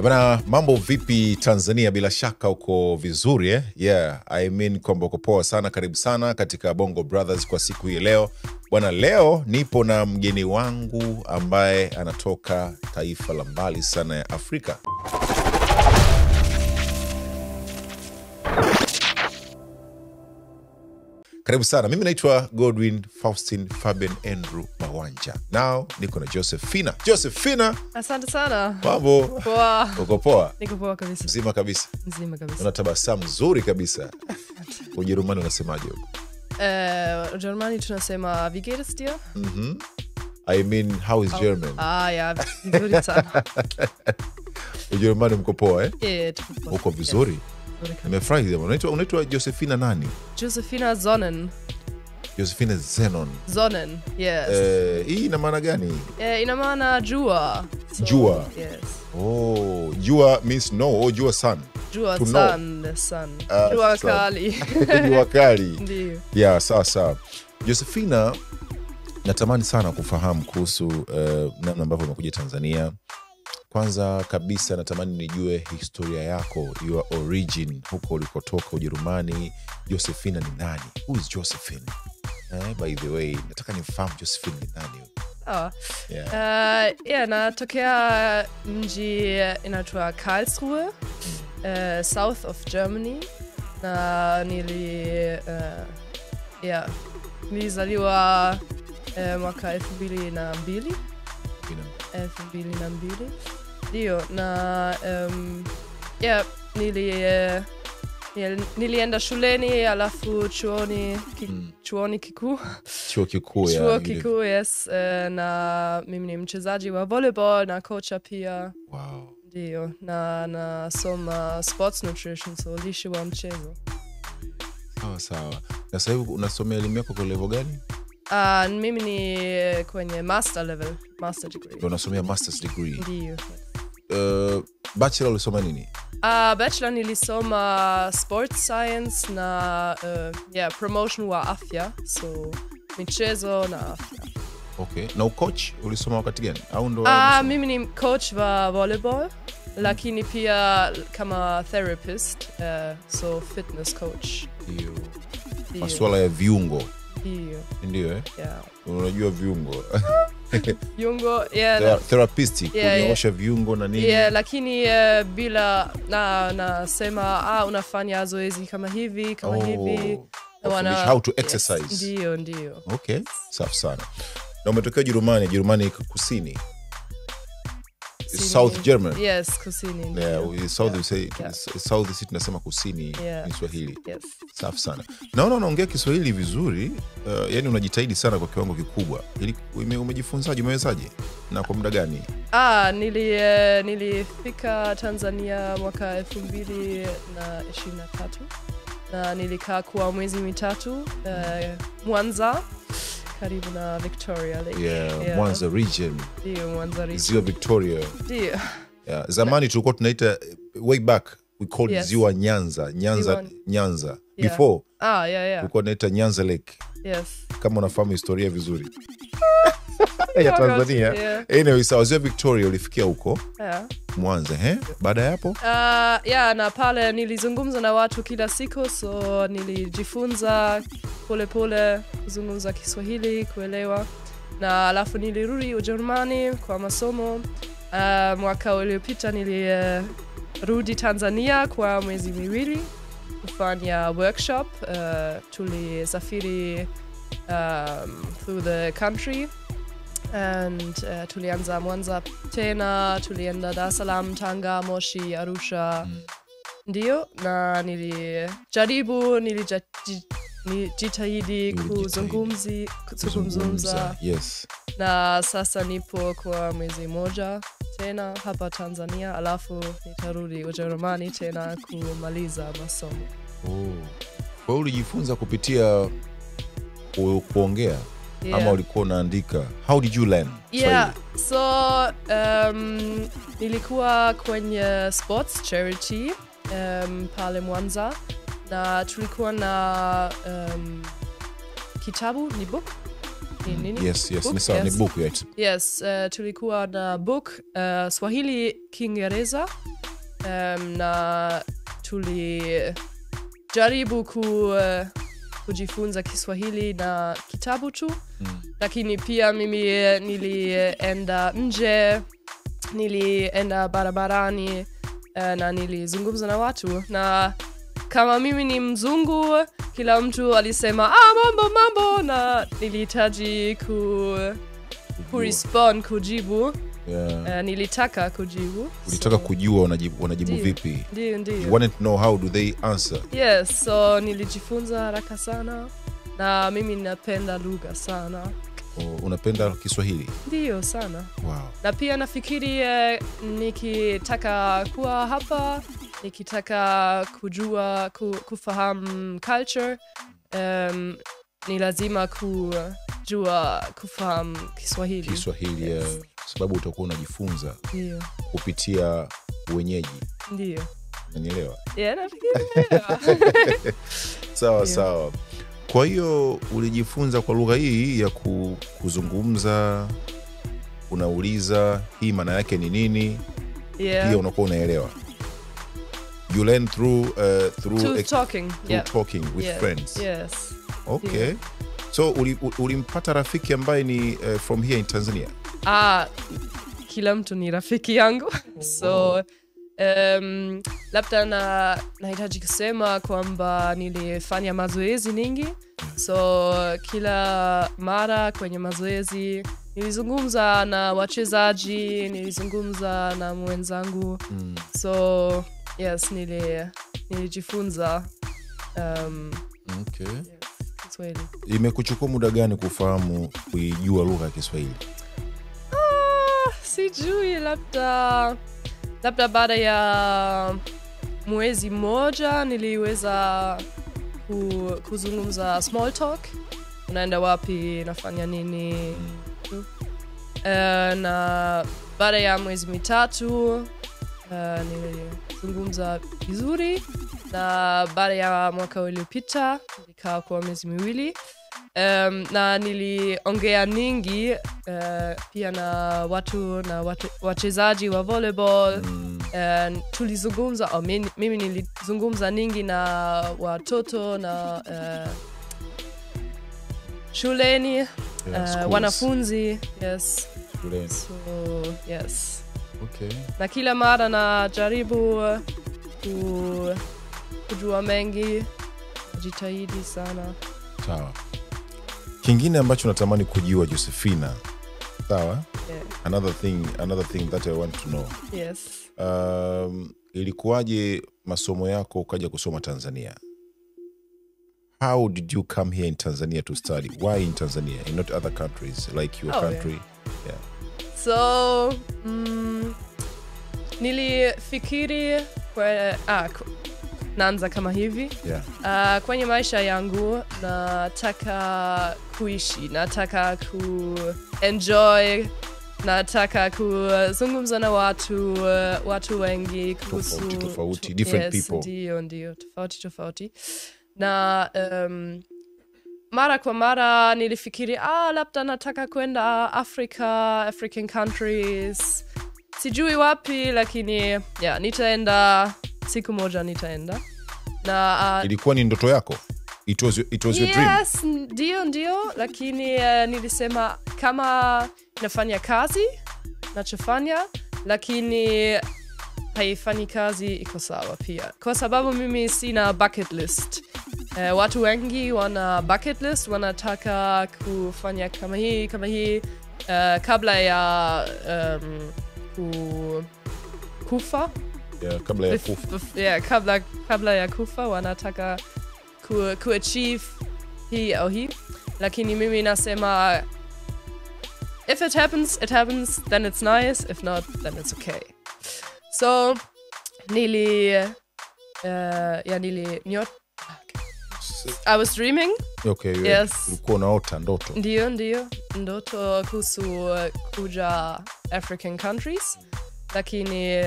Bana, mambo vipi Tanzania? Bila shaka uko vizuri eh? Yeah, I mean kwamba uko poa sana. Karibu sana katika Bongo Brothers kwa siku hii leo. Bwana, leo nipo na mgeni wangu ambaye anatoka taifa la mbali sana ya Afrika. Karibu sana. Mimi naitwa Godwin Faustin Fabian Andrew Mawanja. Now niko na Josephina. Josephina, asante sana. Mambo? Poa. Uko poa? Niko poa kabisa. Mzima kabisa? Mzima kabisa. Una tabasamu nzuri kabisa. Ujerumani unasemaje huko? Ujerumani tunasema wie geht es dir? I mean, how is German? Ja, vizuri sana. Ujerumani mko poa eh? Yeah, tuko poa. Uko vizuri? Nimefurahi. Unaitwa Josephina nani? Josephina Sonnen. Josephina Zenon. Sonnen, yes. Hii ina maana gani? Ina maana jua. So, jua. Yes. Oh, jua means no. Oh, jua sun. Jua To sun, the sun. Jua sun. kali. Jua kali. Ndiyo. Yeah, sawa. Josephina, natamani sana kufahamu kuhusu namna ambavyo umekuja Tanzania. Kwanza kabisa natamani nijue historia yako, your origin, huko ulikotoka Ujerumani. Josephina ni nani? Who is Josephine? By the way, nataka nifahamu Josephine ni nani? Natokea mji inaitwa Karlsruhe, south of Germany. Na nilizaliwa mwaka 2002. 2002. Ndio, na nilienda shuleni alafu chuoni kikuu. Chuo kikuu, Chuo kikuu, yes. Na mimi ni mchezaji wa volleyball na kocha pia. Wow. Ndio, na nasoma sports nutrition, so lishe wa mchezo. Sawa. Na sasa hivi unasomea elimu yako kwa level gani? Mimi ni kwenye master degree. Unasomea master's degree? Ndio. Bachelor ulisoma nini? Bachelor nilisoma sports science na promotion wa afya, so michezo na afya. Okay. Na coach ulisoma wakati gani? Au ndo mimi ni coach wa volleyball, lakini pia kama therapist, so fitness coach. Ndio. Masuala ya viungo. Ndio eh? Yeah. Unajua viungo. Viungo, yeah. Therapist, kunyoosha viungo na nini. Yeah, lakini bila nasema unafanya zoezi kama hivi, hivi. How to exercise. Yes. Ndio. Okay, safi sana. Na umetokea Jerumani kusini. South German. Yes, kusini. Yeah, South City nasema kusini ni Swahili. Yes. Safi sana. Naona unaongea Kiswahili vizuri, yani unajitahidi sana kwa kiwango kikubwa. Umejifunzaje, umewezaje? Na kwa muda gani? Nilifika Tanzania mwaka 2023. Na nilikaa kwa mwezi mitatu Mwanza, karibu na Victoria Lake. Yeah. Mwanza region. Ndio, Mwanza region. Ziwa Victoria. Ndio. Yeah. Zamani tulikuwa tunaita, way back we called Ziwa Nyanza. Nyanza. Yeah. Before. Tulikuwa tunaita Nyanza Lake. Yes. Kama unafahamu historia vizuri. Ya Tanzania. Yeah. Anyway, Ziwa Victoria ulifikia huko. Yeah. Mwanza, baada ya hapo? Na pale nilizungumza na watu kila siku, so nilijifunza pole kuzungumza Kiswahili, kuelewa. Na alafu nilirudi Ujerumani kwa masomo. Mwaka uliopita nilirudi Tanzania kwa mwezi miwili kufanya workshop. Tulisafiri through the country. And tulianza Mwanza tena, tulienda Dar es Salaam, Tanga, Moshi, Arusha. Ndio, na nilijitahidi kuzungumza. Yes. Na sasa nipo kwa mwezi moja tena hapa Tanzania, alafu nitarudi Ujerumani tena kumaliza masomo. Kwa hiyo ulijifunza kupitia kuongea? Yeah. Ama ulikuwa unaandika? How did you learn? Yeah, so nilikuwa kwenye sports charity pale Mwanza, na tulikuwa na kitabu, ni book. nini? Yes, Book? ni sawa, ni book, right? Yes, tulikuwa na book Swahili Kiingereza, na tulijaribu kujifunza Kiswahili na kitabu tu. Lakini pia mimi nilienda nje, nilienda barabarani, na nilizungumza na watu. Na kama mimi ni mzungu, kila mtu alisema mambo, na nilihitaji kujibu. Yeah. Nilitaka kujibu. Ulitaka kujua wanajibu vipi? Ndio. You wanted to know how do they answer? Yes, so nilijifunza haraka sana, na mimi napenda lugha sana. Unapenda Kiswahili? Ndio sana. Wow. Na pia nafikiri nikitaka kuwa hapa, nikitaka kufahamu culture, ni lazima kufahamu Kiswahili. Kiswahili, yes. Sababu utakuwa unajifunza kupitia wenyeji. Ndio. Unanielewa? Yeah, nafikiri. Sawa. Kwa hiyo ulijifunza kwa lugha hii ya kuzungumza, unauliza hii maana yake ni nini? Yeah. Pia unakuwa unaelewa. You learn through talking. Talking with friends. Yes. Okay. Yeah. So ulimpata rafiki ambaye ni from here in Tanzania? Kila mtu ni rafiki yangu. So labda nahitaji kusema kwamba nilifanya mazoezi nyingi. So kila mara kwenye mazoezi nilizungumza na wachezaji, nilizungumza na mwenzangu. So yes, nilijifunza okay. Kiswahili. Imekuchukua muda gani kuijua lugha ya Kiswahili? Sijui, labda baada ya mwezi mmoja niliweza kuzungumza small talk. Unaenda wapi, nafanya nini? Na baada ya mwezi mitatu nilizungumza vizuri. Na baada ya mwaka uliopita nilikaa kwa miezi miwili. Na niliongea nyingi pia na watu na wachezaji wa volleyball. Tulizungumza, mimi nilizungumza nyingi na watoto na shuleni, wanafunzi. Yes. Shuleni. So, yes. Okay. Na kila mara najaribu kujua mengi, jitahidi sana. Sawa. Kingine ambacho natamani kujua, Josephina. Sawa? Yeah. Another thing that I want to know. Yes. Ilikuwaje masomo yako ukaja kusoma Tanzania? How did you come here in Tanzania to study? Why in Tanzania and not other countries like your country? Yeah. So, nilifikiri naanza kama hivi. Yeah. Kwenye maisha yangu nataka kuishi, nataka kuenjoy, nataka kuzungumza na watu wengi kuhusu tofauti, different people. Ndio, tofauti. Na mara kwa mara nilifikiri labda nataka kwenda African countries. Sijui wapi, lakini nitaenda siku moja, nitaenda. Na ilikuwa ni ndoto yako? It was your dream? Yes, ndio, lakini nilisema kama nafanya kazi nachofanya, lakini haifanyi kazi, iko sawa pia. Kwa sababu mimi sina bucket list. Watu wengi wana bucket list, wanataka kufanya kama hii kabla ya kufa. Yeah, kabla ya kufa. Kabla ya kufa wanataka kuachieve hii au hii. Lakini mimi nasema, if it happens, then it's nice. If not, then it's okay. So, I was dreaming. Okay, yes. Ulikuwa unaota ndoto. Ndio, ndoto kuhusu kuja African countries. Lakini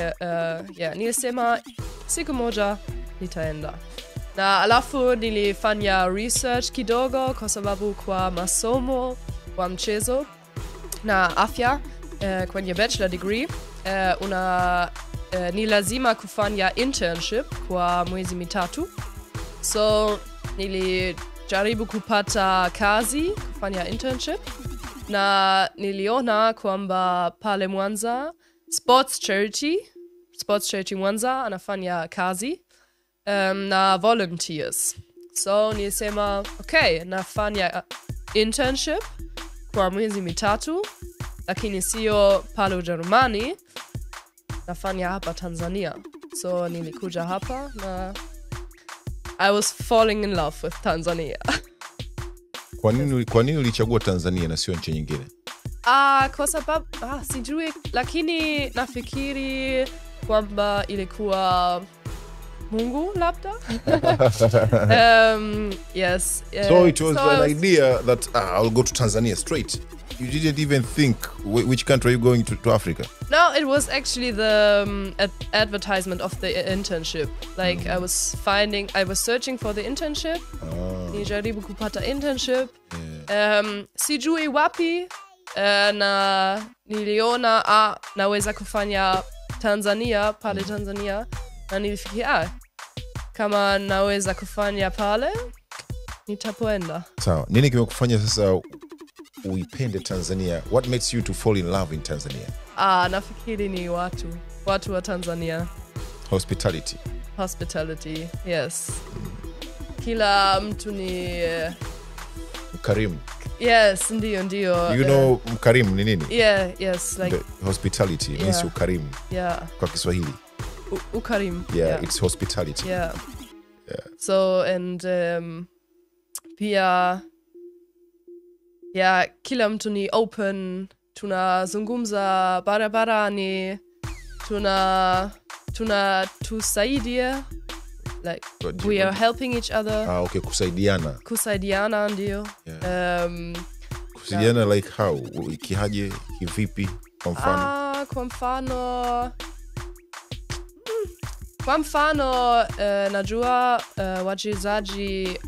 nilisema siku moja nitaenda. Na alafu nilifanya research kidogo kwa sababu kwa masomo wa mchezo na afya kwenye bachelor degree ni lazima kufanya internship kwa mwezi mitatu. So nilijaribu kupata kazi kufanya internship na niliona kwamba pale Mwanza Sports Charity Mwanza anafanya kazi na volunteers. So nilisema okay, nafanya internship kwa mwezi mitatu, lakini sio pale Ujerumani, nafanya hapa Tanzania. So nilikuja hapa na I was falling in love with Tanzania. Kwa nini ulichagua Tanzania na sio nchi nyingine? Kwa sababu sijui, lakini nafikiri kwamba ilikuwa Mungu labda. Yes. So it was an idea that I'll go to Tanzania straight. You didn't even think which country are you going to Africa? No, it was actually the advertisement of the internship. Like I was searching for the internship. Nijaribu kupata internship. Sijui wapi na niliona naweza kufanya Tanzania, pale Tanzania. Na nilifikiria kama naweza kufanya pale nitapoenda. Sawa. Nini kimekufanya sasa uipende Tanzania? What makes you to fall in love in Tanzania? Nafikiri ni watu wa Tanzania. Hospitality, yes. Kila mtu ni mkarimu. Yes, ndio. You know mkarimu ni nini? Yeah, yes, like the hospitality means ukarimu. Yeah. Kwa Kiswahili. Ukarimu. Yeah, it's hospitality. Yeah. So and pia kila mtu ni open, tunazungumza barabarani, tusaidia, like we are helping each other. Okay, kusaidiana ndio. Kusaidiana like how? Kihaje, kivipi, kwa mfano? Kwa mfano najua wachezaji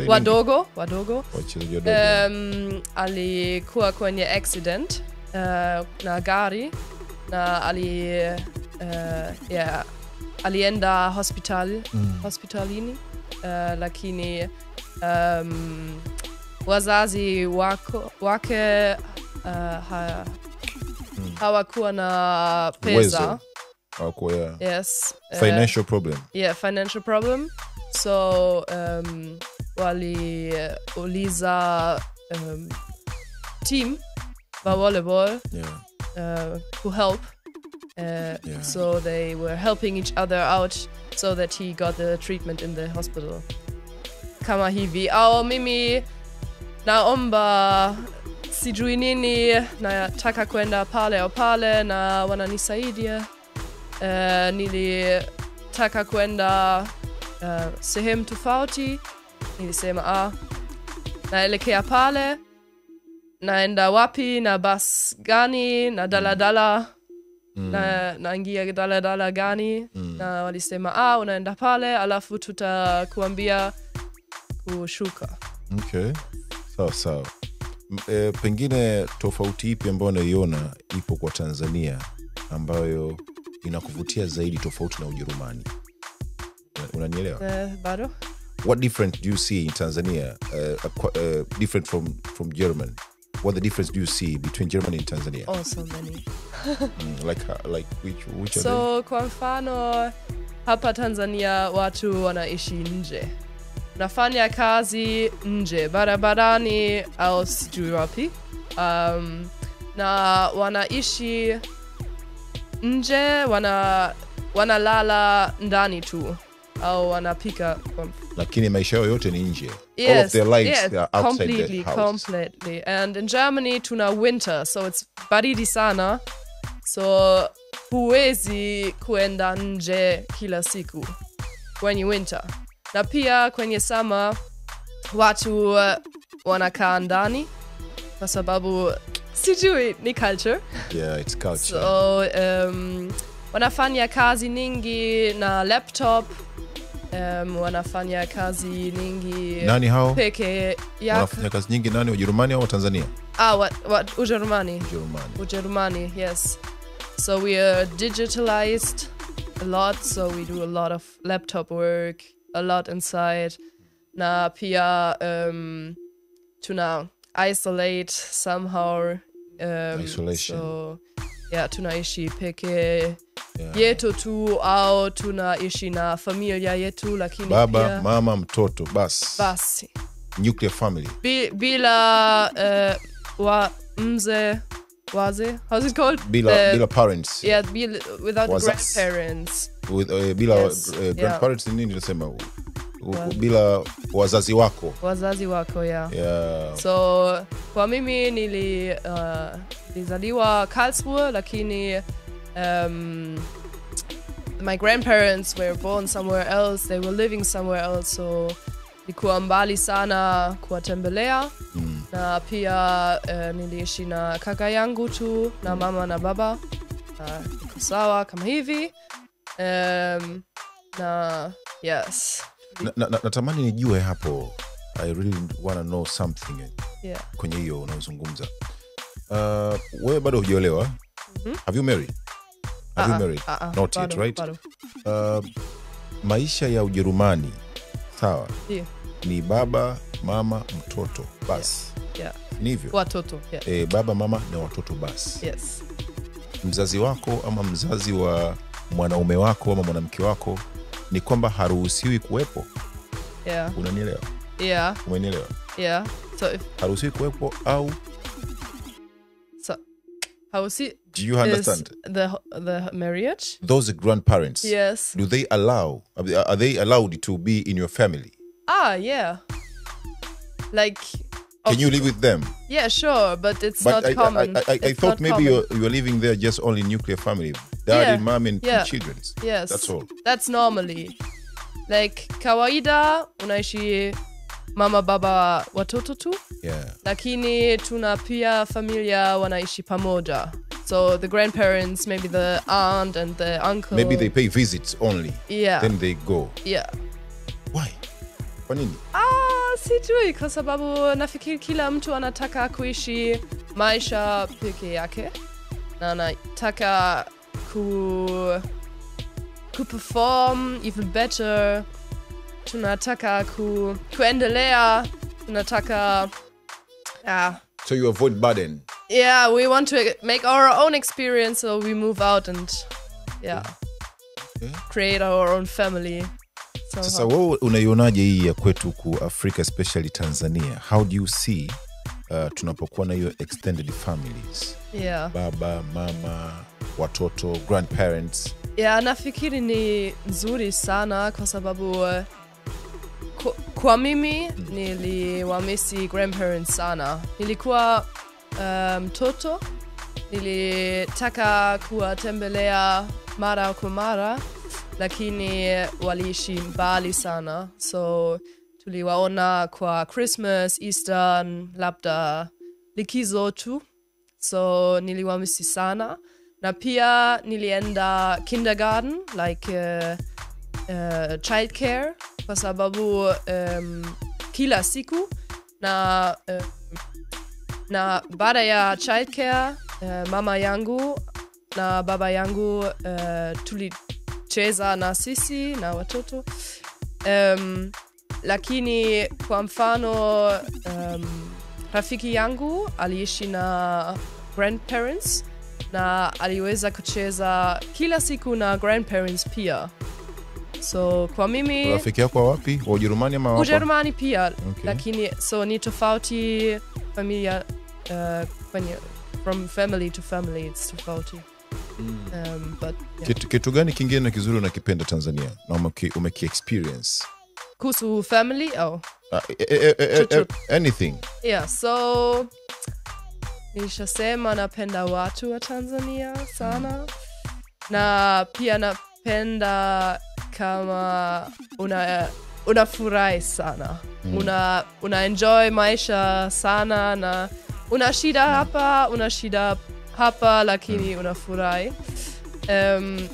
wadogo alikuwa kwenye accident na gari na alienda hospitalini, lakini wazazi wake hawakuwa na pesa. Yes. Financial problem. Yeah, financial problem. So waliuliza team wa volleyball to help. So they were helping each other out so that he got the treatment in the hospital. Kama hivi. Au mimi naomba sijui nini, nataka kwenda pale na wananisaidia. Nilitaka kwenda sehemu tofauti, nilisema naelekea pale, naenda wapi, na bus gani, na daladala, naingia daladala gani, na walisema unaenda pale alafu tutakuambia kushuka. Okay, sawa. Pengine tofauti ipi ambayo unaiona ipo kwa Tanzania ambayo inakuvutia zaidi tofauti na Ujerumani? Unanielewa? Bado? What difference do you see in Tanzania different from Germany? What the difference do you see between Germany and Tanzania? Oh, so many. Like which are they? So kwa mfano hapa Tanzania watu wanaishi nje. Nafanya kazi nje, barabarani au sijui wapi. Na wanaishi nje, wanalala ndani tu au wanapika. Lakini maisha yao yote ni nje. Yes, all of their lives they are outside the house. Completely. And in Germany tuna winter, so it's baridi sana. So huwezi kuenda nje kila siku kwenye winter. Na pia kwenye summer watu wanakaa ndani kwa sababu sijui ni culture. Yeah, it's culture. So wanafanya kazi nyingi na laptop wanafanya kazi nyingi. Nani hao? Peke yake. Wanafanya kazi nyingi nani, Ujerumani au Tanzania? Ujerumani. Ujerumani, yes. So we are digitalized a lot, so we do a lot of laptop work, a lot inside. Na pia tuna isolate somehow. Isolation. So yeah, tunaishi peke yetu tu au tunaishi na familia yetu, lakini baba, pia mama, mtoto, basi. Nuclear family. Bila waze, how's it called? Bila parents. Yeah, without grandparents. Bila grandparents ni nini nasema? Bila wazazi wako. Wazazi wako, yeah. So kwa mimi nilizaliwa Karlsruhe, lakini my grandparents were born somewhere else. They were living somewhere else, so nilikuwa mbali sana kuwatembelea. Na pia niliishi na kaka yangu tu, na mama na baba. Iko sawa kama hivi. Na yes. Natamani nijue hapo. I really want to know something. Yeah. Kwenye hiyo unazungumza. Wewe bado hujaolewa? Have you married? Have you married? Not yet, right? Maisha ya Ujerumani, sawa? Yeah. Ni baba, mama, mtoto, basi. Yeah. Ni hivyo? Watoto, yeah. Baba, mama na watoto basi. Yes. Mzazi wako ama mzazi wa mwanaume wako ama mwanamke wako ni kwamba haruhusiwi kuwepo? Yeah. Unanielewa? Yeah. Umenielewa? Yeah. So haruhusiwi kuwepo au do you understand? The marriage? Those grandparents. Yes. Do they allow? Are they allowed to be in your family? Yeah. Like. Can you live with them? Yeah, sure, but it's not common. I thought maybe you're living there just only nuclear family, daddy, mom, and 2 children. Yes. That's all. That's normally. Like kawaida unaishi mama, baba, watoto tu. Yeah. Lakini tuna pia familia wanaishi pamoja. So the grandparents, maybe the aunt and the uncle. Maybe they pay visits only. Yeah. Then they go. Yeah. Why? Kwa nini? Sijui, kwa sababu nafikiri kila mtu anataka kuishi maisha peke yake. Na anataka kuperform even better. Tunataka kuendelea. Tunataka So you avoid burden. Yeah, we want to make our own experience, so we move out and create our own family. Sasa wewe unaionaje hii ya kwetu ku Afrika, especially Tanzania? How do you see tunapokuwa na hiyo extended families? Yeah. Baba, mama, watoto, grandparents. Yeah, nafikiri ni nzuri sana kwa sababu kwa mimi niliwamisi grandparents sana. Nilikuwa mtoto, nilitaka kuwatembelea mara kwa mara, lakini waliishi mbali sana. So tuliwaona kwa Christmas, Easter, labda likizo tu. So niliwamisi sana. Na pia nilienda kindergarten, like childcare, kwa sababu kila siku. Na baada ya childcare, mama yangu na baba yangu tulicheza na sisi na watoto. Lakini kwa mfano rafiki yangu aliishi na grandparents na aliweza kucheza kila siku na grandparents pia. So kwa mimi rafiki yako wapi? Wa Ujerumani ama wapi? Ujerumani pia. Okay. Lakini so ni tofauti familia from family to family, it's tofauti. But yeah. Kitu gani kingine kizuri unakipenda Tanzania na umeki-experience? Kuhusu family au? Anything. Yeah, so nishasema napenda watu wa Tanzania sana. Na pia napenda kama unafurahi sana. Una enjoy maisha sana na una shida hapa lakini unafurahi.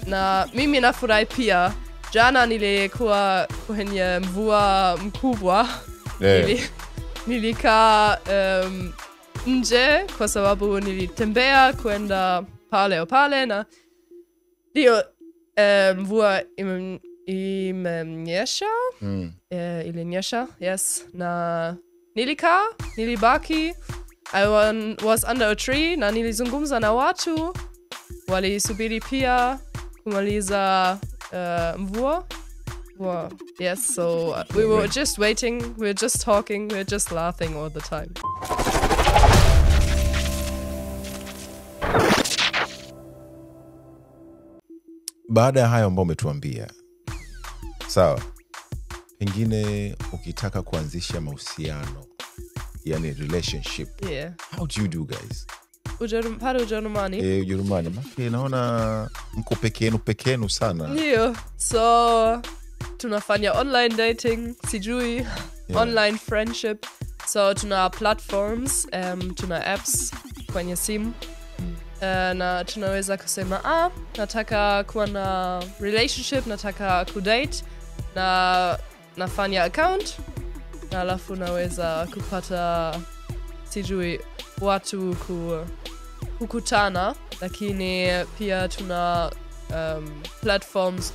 Na mimi nafurahi pia jana nilikuwa kwenye mvua mkubwa. Nilikaa nje kwa sababu nilitembea kwenda pale na ndio mvua imenyesha. Ilinyesha, yes. Na nilibaki. I was under a tree na nilizungumza na watu. Walisubiri pia kumaliza mvua. Wow. Yes, so we were just waiting, we were just talking, we were just laughing all the time. Baada ya hayo ambao umetuambia, sawa, pengine ukitaka kuanzisha mahusiano, yani relationship, how do you do, guys? Ujerumani. Ujerumani. Naona mko pekenu sana. Ndio. So tunafanya online dating, sijui, online friendship. So tuna platforms, tuna apps kwenye simu. Na tunaweza kusema, nataka kuwa na relationship, nataka kudate, na nafanya account, na alafu naweza kupata, sijui, watu kukutana, lakini pia tuna platforms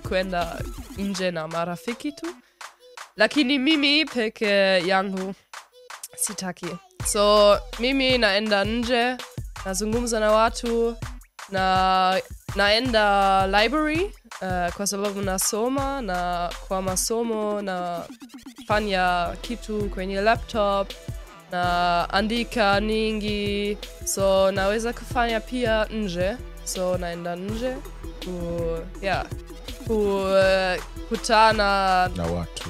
kuenda nje na marafiki tu. Lakini mimi peke yangu sitaki. So mimi naenda nje, nazungumza na watu, naenda library kwa sababu nasoma, na kwa masomo nafanya kitu kwenye laptop, na andika nyingi, so naweza kufanya pia nje. So naenda nje kutana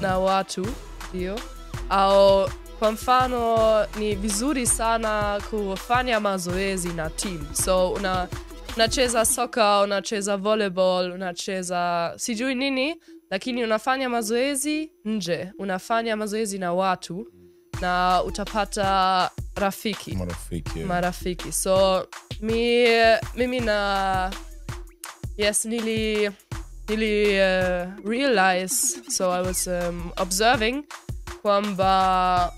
na watu, ndio. Au kwa mfano ni vizuri sana kufanya mazoezi na team. So unacheza soccer, unacheza volleyball, unacheza sijui nini, lakini unafanya mazoezi nje, unafanya mazoezi na watu, na utapata marafiki. So mimi realize, so I was observing kwamba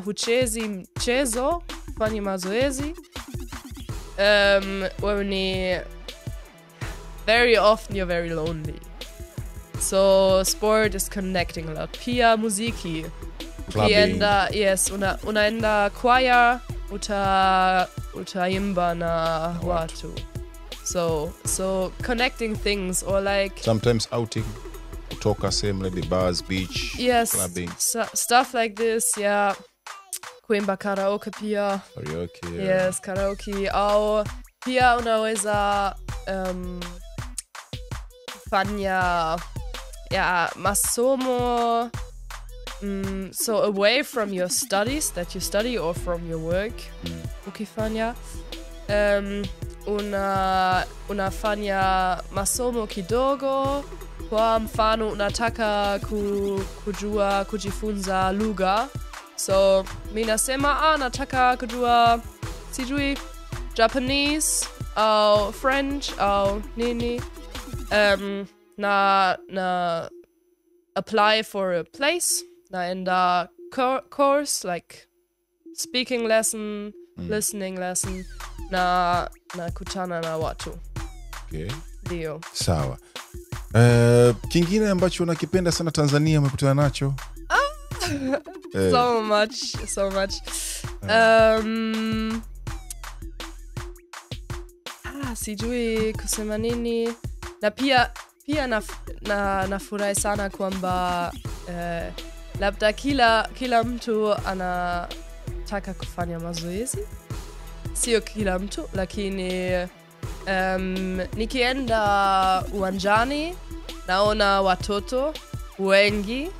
huchezi mchezo, hufanyi mazoezi, when very often you're very lonely. So sport is connecting a lot. Pia muziki. Unaenda choir, utaimba na watu. So connecting things, or like sometimes outing, kutoka same, maybe bars, beach, clubbing. Stuff like this, yeah. Kuimba karaoke pia. Karaoke. Yes, karaoke. Au pia unaweza fanya masomo, so away from your studies that you study or from your work. Ukifanya unafanya masomo kidogo. Kwa mfano unataka kujifunza lugha. So mimi nasema nataka kujua, sijui, Japanese au French au nini. Na apply for a place, naenda course like speaking lesson, listening lesson, na kutana na watu. Okay. Ndio. Sawa. Kingine ambacho unakipenda sana Tanzania umekutana nacho? So much. Sijui kusema nini. Na pia nafurahi sana kwamba labda kila mtu anataka kufanya mazoezi. Sio kila mtu, lakini nikienda uwanjani naona watoto wengi.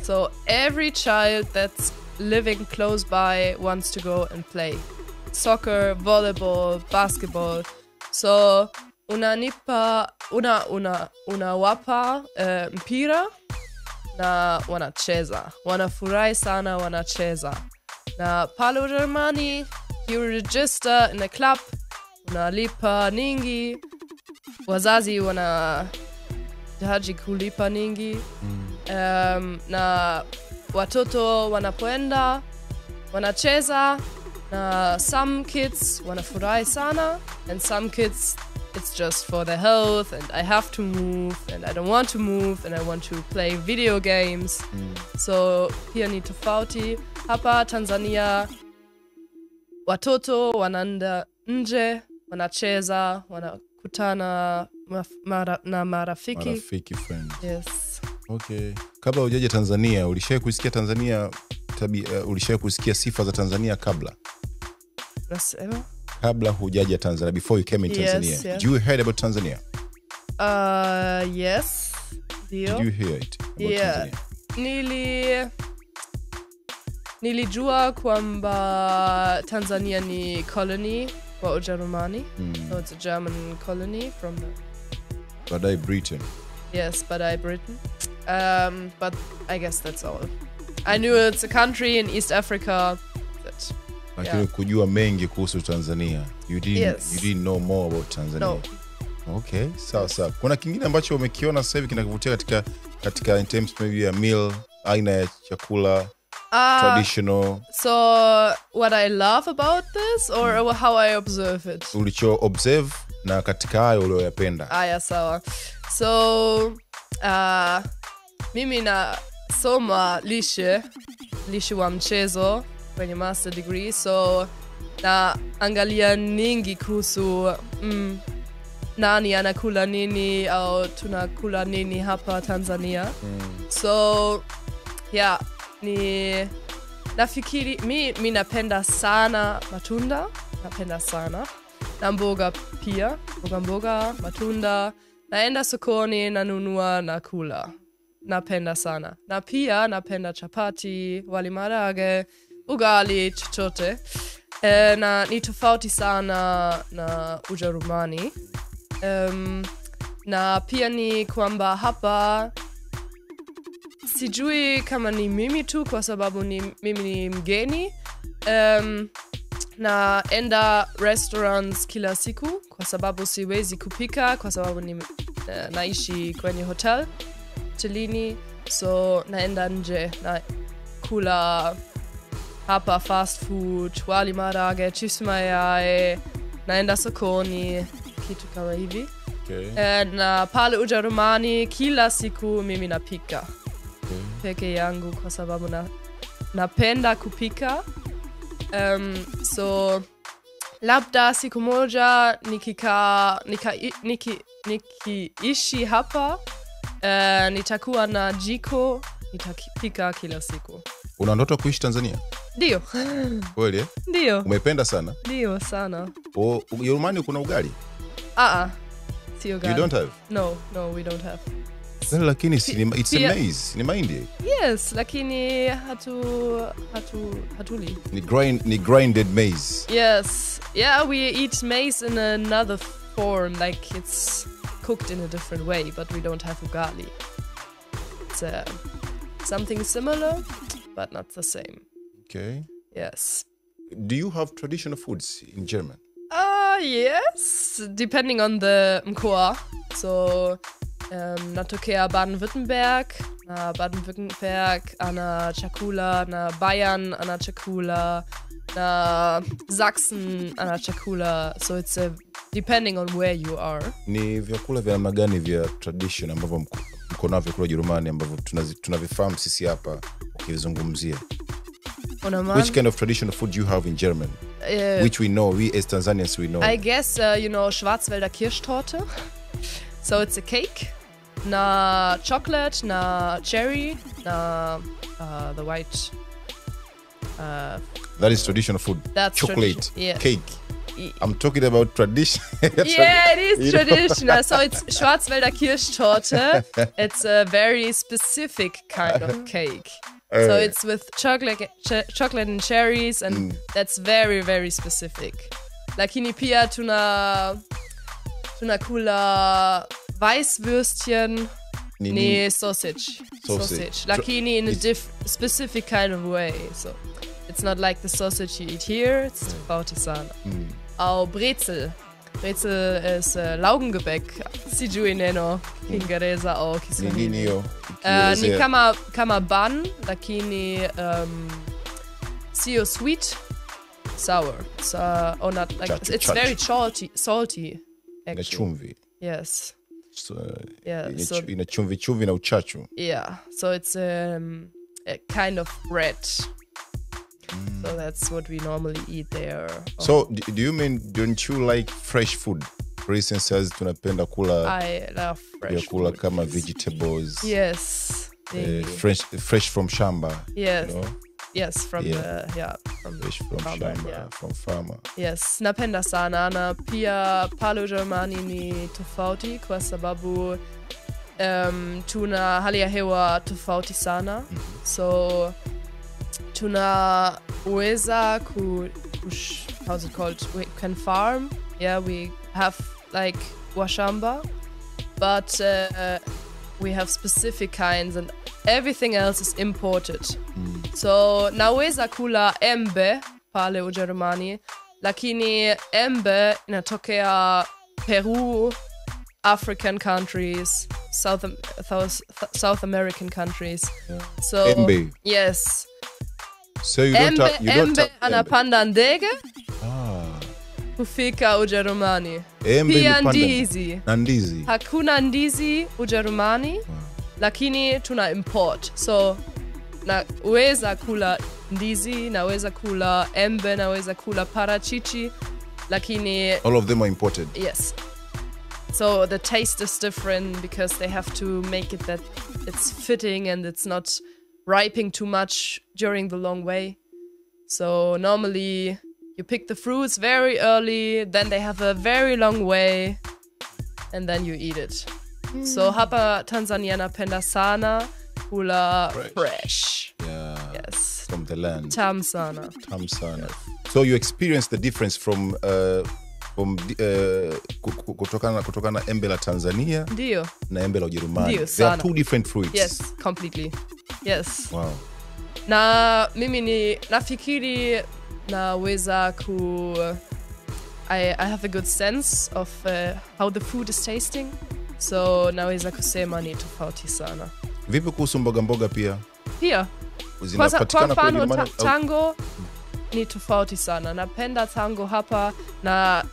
So every child that's living close by wants to go and play soccer, volleyball, basketball. So unawapa mpira na wanacheza. Wanafurahi sana, wanacheza. Na pale Ujerumani, you register in a club unalipa nyingi, wazazi wanahitaji kulipa nyingi, na watoto wanapoenda wanacheza, na some kids wanafurahi sana, and some kids it's just for their health, and I have to move, and I don't want to move, and I want to play video games. So pia ni tofauti. Hapa Tanzania watoto wanaenda nje, wanacheza, wanakutana na marafiki. Friends. Yes. Okay. Kabla hujaja Tanzania, ulishawahi kusikia Tanzania ulishawahi kusikia sifa za Tanzania kabla? Nasema? Kabla hujaja Tanzania, before you came in Tanzania. Yes. Did you heard about Tanzania? Yes. Did you hear it about Tanzania? Nilijua kwamba Tanzania ni colony wa Ujerumani. So it's a German colony from the... Baadaye Britain. Yes, baadaye Britain. But I guess that's all. I knew it's a country in East Africa. Lakini kujua mengi kuhusu Tanzania. You didn't know more about Tanzania. No. Okay, sawa. Kuna kingine ambacho umekiona sasa hivi kinakuvutia katika in terms maybe ya meal, aina ya chakula, traditional? So what I love about this, or how I observe it? Ulicho observe na katika hayo ulioyapenda. Ya sawa. So mimi nasoma lishe wa mchezo kwenye master degree, so na angalia nyingi kuhusu nani anakula nini au tunakula nini hapa Tanzania. So nafikiri mi napenda sana matunda, napenda sana na mboga pia, mboga, matunda, naenda sokoni nanunua na kula, napenda sana. Na pia napenda chapati, wali maharage, ugali, chochote. Na ni tofauti sana na Ujerumani. Na pia ni kwamba hapa sijui kama ni mimi tu kwa sababu mimi ni mgeni. Naenda restaurants kila siku kwa sababu siwezi kupika kwa sababu naishi kwenye hotelini. So naenda nje na kula hapa fast food, wali maharage, chips mayai, naenda sokoni, kitu kama hivi. Okay. Na pale Ujerumani kila siku mimi napika peke yangu kwa sababu napenda kupika. So labda siku moja nikiishi hapa, nitakuwa na jiko, nitapika kila siku. Una ndoto kuishi Tanzania? Ndio. Kweli? Ndio. Umependa sana? Ndio sana. Ujerumani kuna ugali? Si ugali. You don't have? No, we don't have. Well, lakini it's a maize, ni mahindi. Yes, lakini hatuli. Ni grinded maize. Yes. Yeah, we eat maize in another form, like it's cooked in a different way, but we don't have ugali. It's something similar, but not the same. Okay. Yes. Do you have traditional foods in German? Yes, depending on the mkoa. So, natokea Baden-Württemberg. Na Baden-Württemberg ana chakula, na Bayern ana chakula, na Sachsen ana chakula. So it's depending on where you are. Ni vyakula vya namna gani vya tradition ambavyo mko navyo kule Ujerumani ambavyo tunavifahamu sisi hapa ukizungumzia? Which kind of traditional food you have in German? Which we know, we as Tanzanians we know. I guess you know Schwarzwälder Kirschtorte. So it's a cake. Na chocolate, na cherry, na the white. That is traditional food. That's chocolate, yeah. Cake. I'm talking about tradition. Yeah, it is traditional. So it's Schwarzwälder Kirschtorte. It's a very specific kind of cake. So it's with chocolate and cherries, and that's very, very specific. Lakini pia tunakula Weißwürstchen, ni sausage. Lakini in a specific kind of way. So it's not like the sausage you eat here. It's tofauti sana. Au Brezel. Brezel is Laugengebäck. Sijui neno Kiingereza au Kiswahili. Nini hiyo? Ni kama bun, lakini sio sweet, sour. It's or not like it's very salty actually. Chumvi. Yes. So, ina chumvi na uchachu. Yeah. So it's a kind of bread. So that's what we normally eat there. So do you mean, don't you like fresh food? For instance, as tunapenda kula, I love fresh food. Kama vegetables. Yes. Fresh from shamba. Yes. You know? Yes, from fresh from farmer, shamba, from farmer. Yes, napenda sana na pia pale Ujerumani ni tofauti kwa sababu tuna hali ya hewa tofauti sana. So tunaweza how's it called? We can farm. Yeah, we have like washamba, but we have specific kinds and everything else is imported. So naweza kula embe pale Ujerumani, lakini embe inatokea Peru, African countries, South American countries. So embe. Yes. So you don't embe anapanda ndege kufika Ujerumani. Pia ndizi. Na ndizi. Hakuna ndizi Ujerumani, lakini tuna import. So naweza kula ndizi, naweza kula embe, naweza kula parachichi, lakini all of them are imported. Yes. So the taste is different because they have to make it that it's fitting and it's not ripening too much during the long way. So normally you pick the fruits very early, then they have a very long way, and then you eat it. So hapa Tanzania napenda sana kula fresh. Yeah. Yes. From the land. Tam sana. Yes. So you experience the difference from kutokana embe la Tanzania Ndio. na embe la Ujerumani. Ndio, they are two different fruits. Yes, completely. Yes. Wow. Na mimi ni nafikiri naweza I have a good sense of how the food is tasting. So naweza kusema ni tofauti sana. Vipi kuhusu mboga pia? Pia. Zinapatikana kwa Ujerumani? Tango ni tofauti sana. Napenda tango hapa na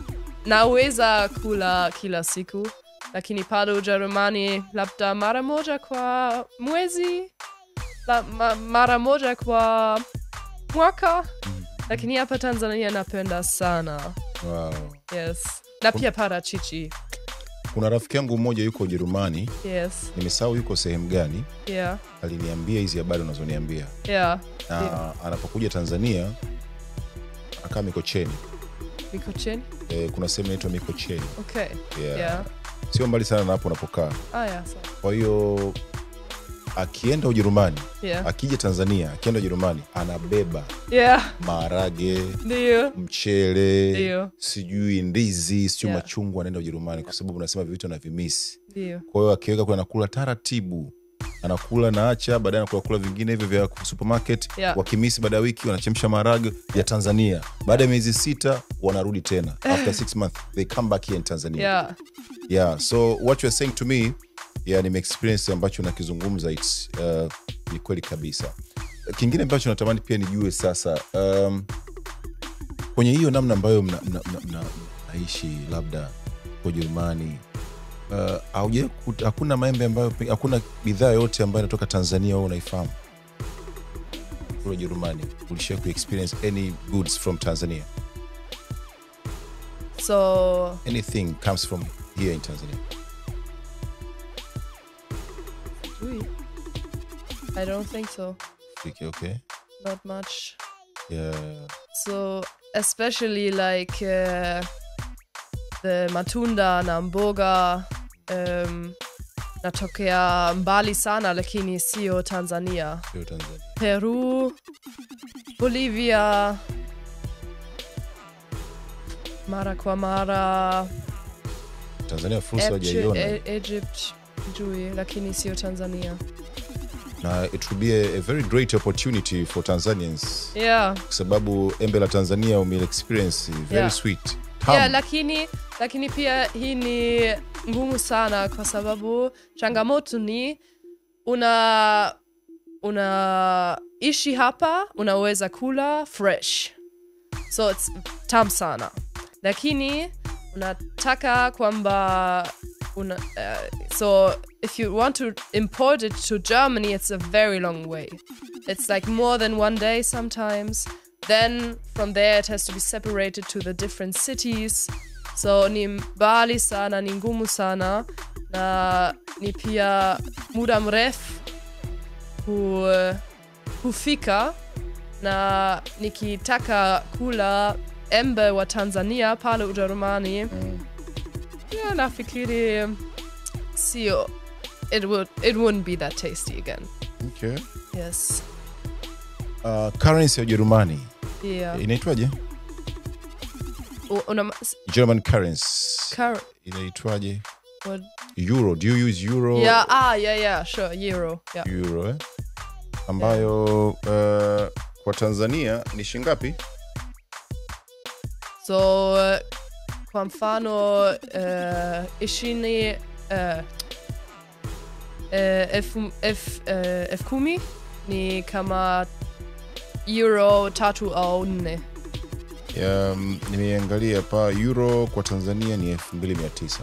naweza kula kila siku. Lakini pale Ujerumani labda mara moja kwa mwezi, mara moja kwa mwaka. Lakini hapa Tanzania napenda sana. Wow. Yes. Na pia parachichi. Kuna rafiki yangu mmoja yuko Ujerumani. Yes. Nimesahau yuko sehemu gani. Yeah. Aliniambia hizi habari unazoniambia. Yeah. Na anapokuja Tanzania anakaa Mikocheni. Mikocheni? Kuna sehemu inaitwa Mikocheni. Okay. Yeah. Sio mbali sana na hapo unapokaa. Yeah, so. Kwa hiyo akienda Ujerumani, akija Tanzania, akienda Ujerumani anabeba maharage, mchele, sijui ndizi, sijui machungwa, anaenda Ujerumani kwa sababu unasema vitu na vimisi. Kwa hiyo akiweka kwa anakula taratibu. Anakula na acha, baadaye anakula vingine hivyo vya supermarket, wakimisi baada ya wiki wanachemsha maharage ya Tanzania. Baada ya miezi 6 wanarudi tena. After 6 months they come back here in Tanzania. Yeah, so what you're saying to me, nime experience ambacho nakizungumza, it's ni kweli kabisa. Kingine ambacho natamani pia nijue sasa, kwenye hiyo namna ambayo naishi labda kwa Ujerumani, hakuna maembe ambayo, hakuna bidhaa yote ambayo inatoka Tanzania wewe unaifahamu kwa Ujerumani? Ulisha experience any goods from Tanzania? So anything comes from here in Tanzania? I don't think so. Okay. Not much. Yeah. So especially like the matunda na mboga natokea mbali sana, lakini sio Tanzania. Peru, Bolivia, mara kwa mara. Tanzania fursa hujaiona. Egypt, lakini sio Tanzania. Na it would be a very great opportunity for Tanzanians. Yeah. Kwa sababu embe la Tanzania ume experience very sweet. Tamu. Yeah, lakini pia hii ni ngumu sana kwa sababu changamoto ni unaishi hapa, unaweza kula fresh. So it's tamu sana. Lakini unataka kwamba so if you want to import it to Germany, it's a very long way. It's like more than 1 day sometimes. Then from there it has to be separated to the different cities. So ni mbali sana, ni ngumu sana, na ni pia muda mrefu kufika, na nikitaka kula embe wa Tanzania pale Ujerumani. Yeah, nafikiri sio, it wouldn't be that tasty again. Okay. Yes. Currency ya Ujerumani. Yeah. Inaitwaje? German currency. Inaitwaje? What? Euro. Do you use euro? Yeah, sure, euro. Yeah. Euro, ambayo kwa Tanzania ni shingapi? So kwa mfano ishini F10 ni kama euro 3 au 4. Nimeangalia hapa, euro kwa Tanzania ni 2900.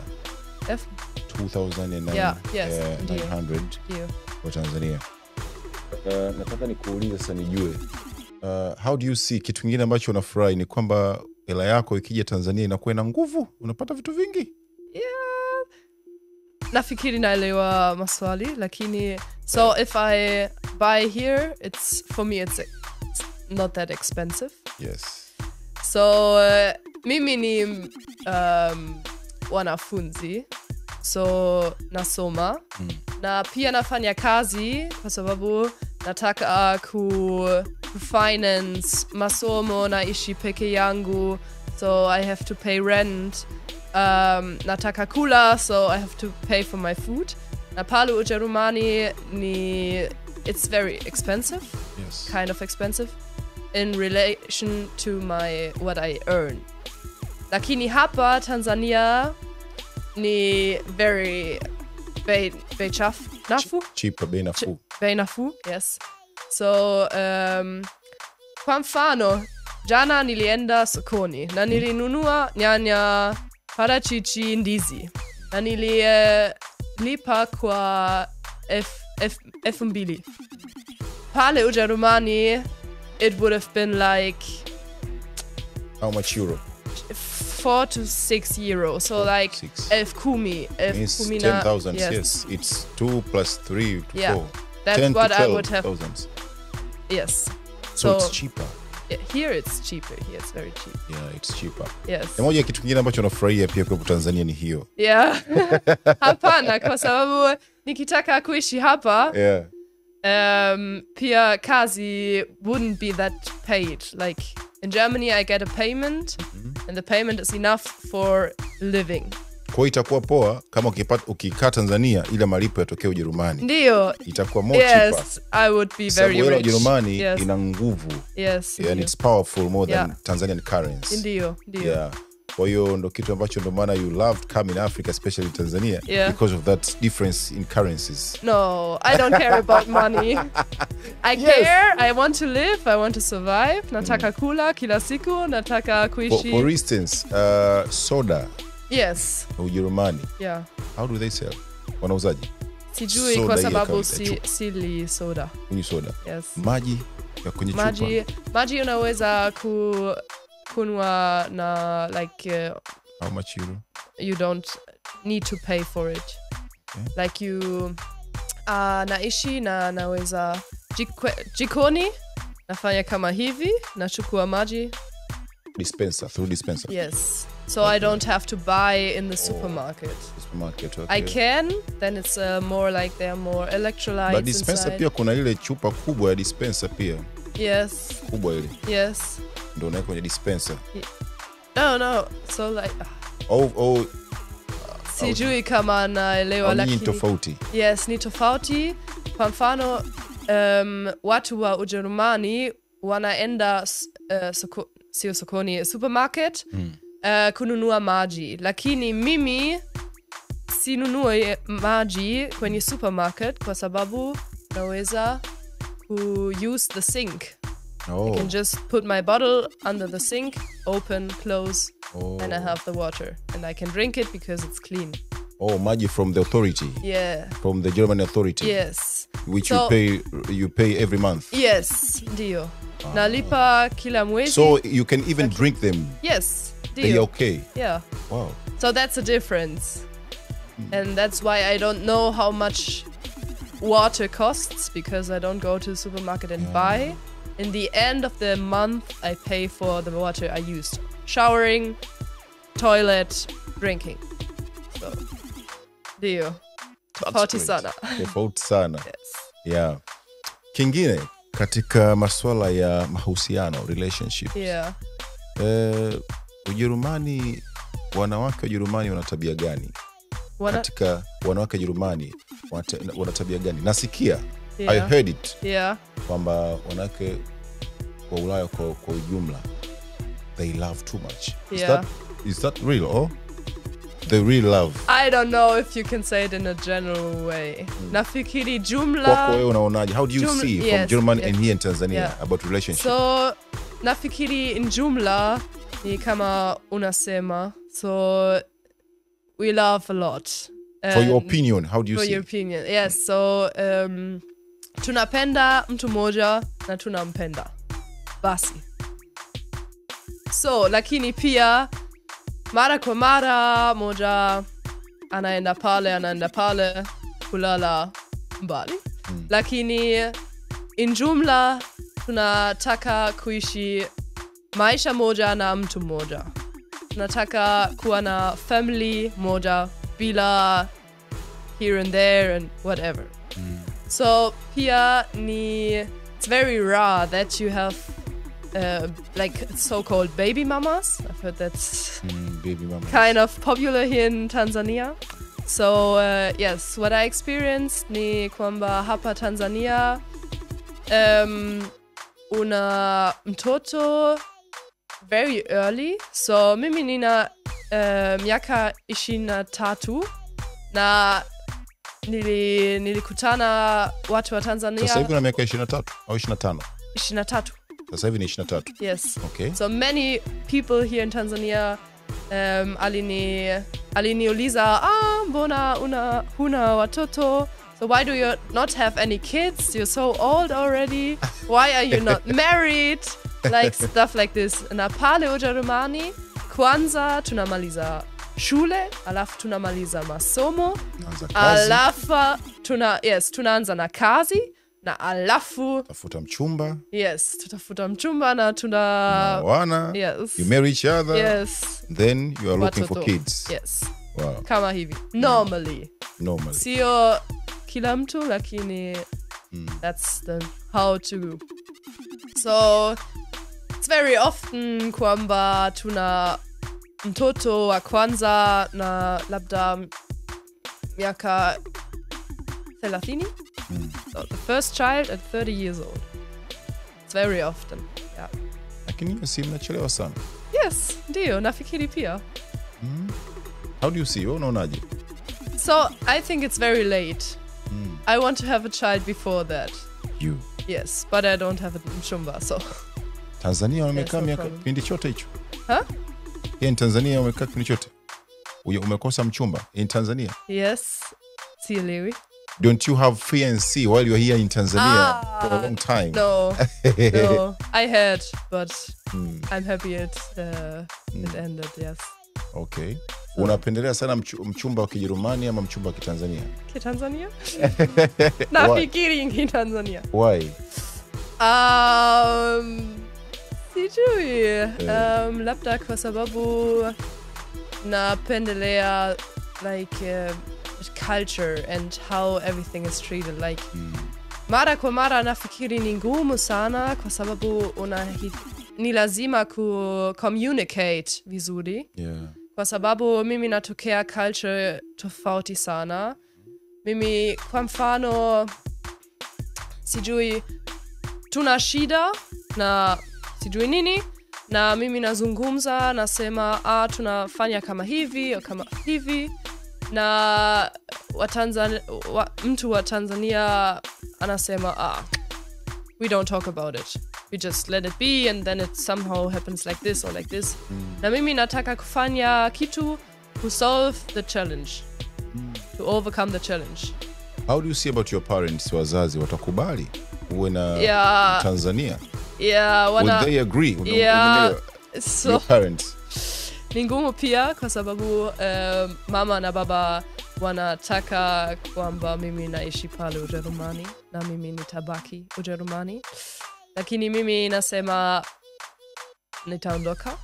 2009. Yeah, yes. 900 kwa Tanzania. Nataka nikuulize sasa nijue. How do you see, kitu kingine ambacho unafurahi ni kwamba hela yako ikija Tanzania inakuwa ina nguvu, unapata vitu vingi? Yeah. Nafikiri naelewa maswali, lakini so if I buy here, for me it's not that expensive. Yes. So mimi ni wanafunzi, so nasoma na pia nafanya kazi kwa sababu nataka finance masomo, naishi peke yangu, so I have to pay rent. Nataka kula, so I have to pay for my food. Na pale Ujerumani it's very expensive. Yes. Kind of expensive in relation to what I earn. Lakini hapa Tanzania ni very nafu? Cheaper, bei nafuu. Bei nafuu, yes. So kwa mfano jana nilienda sokoni na nilinunua nyanya, parachichi, ndizi, na nililipa kwa F2. Pale Ujerumani it would have been like how much euro? 4 to 6 euros. So like F10. It's 10,000. Yes. It's 2 plus 3 to 4. That's 10 what to 12 I would have. Thousands. Yes. So it's cheaper. Here it's cheaper. Here it's very cheap. Yeah, it's cheaper. Yes. Moja kitu kingine ambacho nafurahia pia kwa Tanzania ni hiyo. Yeah. Hapana, kwa sababu nikitaka kuishi hapa. Yeah. Pia kazi wouldn't be that paid. Like in Germany I get a payment and the payment is enough for living. Kwa itakuwa poa kama ukikaa Tanzania ila malipo yatokea Ujerumani. Ndio. Itakuwa more cheaper. Yes, I would be very rich. Ujerumani ina nguvu. Yes. And it's powerful more than Tanzanian currency. Ndio. Yeah. Kwa hiyo ndo kitu ambacho ndo maana you loved coming Africa, especially Tanzania, because of that difference in currencies. No, I don't care about money. I care, I want to live, I want to survive. Nataka kula kila siku, nataka kuishi. For instance, soda. Yes. Ujerumani. Yeah. How do they sell? Wanauzaji? Sijui soda kwa sababu sili soda. Kunywa soda. Yes. Maji ya kwenye chupa. Maji unaweza kunwa na like how much euro? You don't need to pay for it. Okay. Like you naishi na naweza jikoni nafanya kama hivi, nachukua maji through dispenser. Yes. So I don't have to buy in the supermarket. Supermarket, okay. I can, then it's more like there are more electrolytes. But dispenser inside. Pia kuna ile chupa kubwa ya dispenser pia. Yes. Kubwa ile. Yes. Ndio unaweka kwenye dispenser. No. So like sijui kama naelewa lakini tofauti. Yes, ni tofauti. Kwa mfano watu wa Ujerumani wanaenda sio sokoni, supermarket, kununua maji. Lakini mimi sinunue maji kwenye supermarket kwa sababu naweza use the sink. I can just put my bottle under the sink, open, close, and I have the water. And I can drink it because it's clean. Maji from the authority. Yeah. From the German authority. Yes. Which you pay every month. Yes, ndio. Nalipa kila mwezi. So you can even drink them. Yes, ndio. They're okay. Yeah. Wow. So that's a difference. And that's why I don't know how much water costs, because I don't go to the supermarket and buy. In the end of the month, I pay for the water I used. Showering, toilet, drinking. So, ndio. Tofauti sana. Tofauti sana. Yes. Yeah. Kingine, katika masuala ya mahusiano, relationships. Yeah. Ujerumani, wanawake wa Ujerumani wana tabia gani? Katika wanawake wa Ujerumani wana tabia gani? Nasikia. Yeah. I heard it. Yeah. Kwamba wanawake wa Ulaya kwa ujumla, they love too much. Yeah. Is that real or they really love? I don't know if you can say it in a general way. Nafikiri jumla. Kwako wewe unaonaje? How do you see from Germany and here in Tanzania about relationships? So nafikiri in jumla ni kama unasema. So we love a lot. For your opinion, how do you see? For your opinion, yes. So tunapenda mtu moja na tunampenda. Basi. So lakini pia mara kwa mara moja anaenda pale kulala mbali. Lakini in jumla tunataka kuishi maisha moja na mtu moja. Tunataka kuwa na family moja bila here and there and whatever. So pia it's very rare that you have like so-called baby mamas. I've heard that's baby mamas. Kind of popular here in Tanzania. So yes, what I experienced ni kwamba hapa Tanzania una mtoto very early. So mimi nina miaka 23 na nilikutana watu wa Tanzania. Sasa hivi una miaka 23 au 25? 23. Sasa hivi ni 23. Yes. Okay. So many people here in Tanzania aliniuliza, mbona huna watoto? So why do you not have any kids? You're so old already. Why are you not married? Like stuff like this. Na pale Ujerumani, kwanza tunamaliza shule, alafu tunamaliza masomo, alafu tunaanza na kazi, na alafu tafuta mchumba. Yes, tutafuta mchumba na wana. Yes. You marry each other. Yes. Then you are looking for kids. Yes. Wow. Kama hivi. Normally. Sio kila mtu, lakini that's how to. So it's very often kwamba tuna mtoto wa kwanza na labda miaka 30. So the first child at 30 years old. It's very often. Yeah. Lakini si mnachelewa sana. Yes, ndio nafikiri pia. How do you see? Unaonaje? So I think it's very late. I want to have a child before that. You? Yes, but I don't have a mchumba, so. Tanzania wamekaa miaka kipindi chote hicho. Huh? In Tanzania wamekaa kipindi chote. Umekosa mchumba in Tanzania? Yes. Sielewi. Don't you have fiancé while you're here in Tanzania for a long time? No. No. I had, but I'm happy it ended, yes. Okay. So. Unapendelea sana mchumba wa Kijerumani ama mchumba wa Kitanzania? Kitanzania? Nafikiri Kitanzania. Why? Sijui. Labda kwa sababu napendelea like culture and how everything is treated. Like mara kwa mara nafikiri ni ngumu sana kwa sababu ni lazima communicate vizuri. Yeah. Kwa sababu mimi natokea culture tofauti sana. Mimi kwa mfano sijui tuna shida na sijui nini na mimi nazungumza, nasema tunafanya kama hivi au kama hivi, na mtu wa Tanzania anasema we don't talk about it, we just let it be, and then it somehow happens like this or like this. Na mimi nataka kufanya kitu to solve the challenge, to overcome the challenge. How do you see about your parents, wazazi watakubali uwe na Tanzania? Would they agree? So your parents? Ni ngumu pia kwa sababu mama na baba wanataka kwamba mimi naishi pale Ujerumani na mimi nitabaki Ujerumani. Lakini mimi nasema nitaondoka.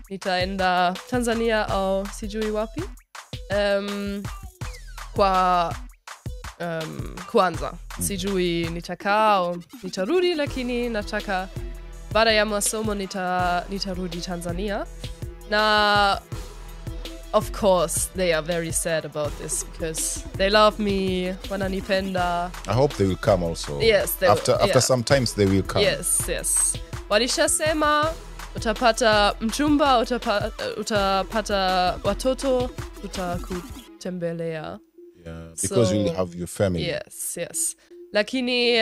Nitaenda Tanzania au sijui wapi. Kwa kwanza sijui nitakaa au nitarudi, lakini nataka baada ya masomo nitarudi Tanzania. Na of course they are very sad about this because they love me, wananipenda. I hope they will come also. Yes, after some times they will come. Yes. Walishasema utapata mchumba, utapata watoto, utakutembelea. Yeah, because you will have your family. Yes. Lakini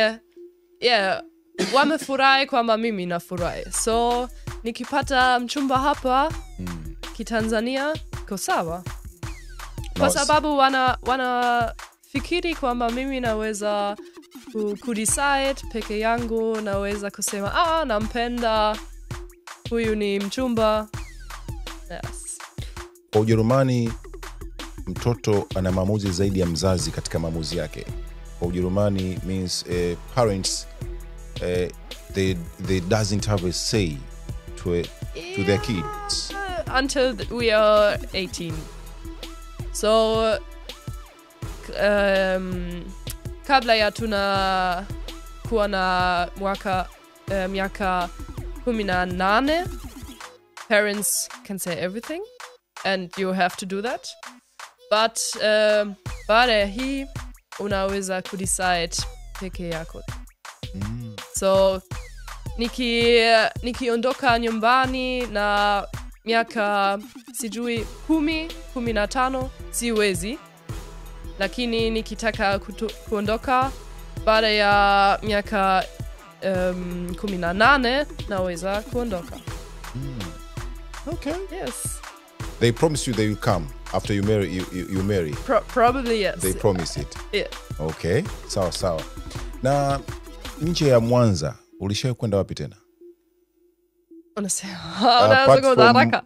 wamefurahi kwamba mimi nafurahi. So nikipata mchumba hapa kitanzania iko sawa. Kwa sababu wanafikiri kwamba mimi naweza kudecide peke yangu, naweza kusema nampenda, huyu ni mchumba. Yes. Kwa Ujerumani mtoto ana maamuzi zaidi ya mzazi katika maamuzi yake. Kwa Ujerumani means parents they doesn't have a say to their kids until we are 18. So kabla ya tuna kuwa na miaka 18, parents can say everything and you have to do that. But baada hii unaweza kudecide peke yako. So nikiondoka nyumbani na miaka sijui 15 siwezi, lakini nikitaka kuondoka baada ya miaka 18 naweza kuondoka. Okay. Yes. They promise you they will come after you marry. Probably yes. They promise it. Yeah. Okay. Sawa. Na nje ya Mwanza ulishawahi kwenda wapi tena?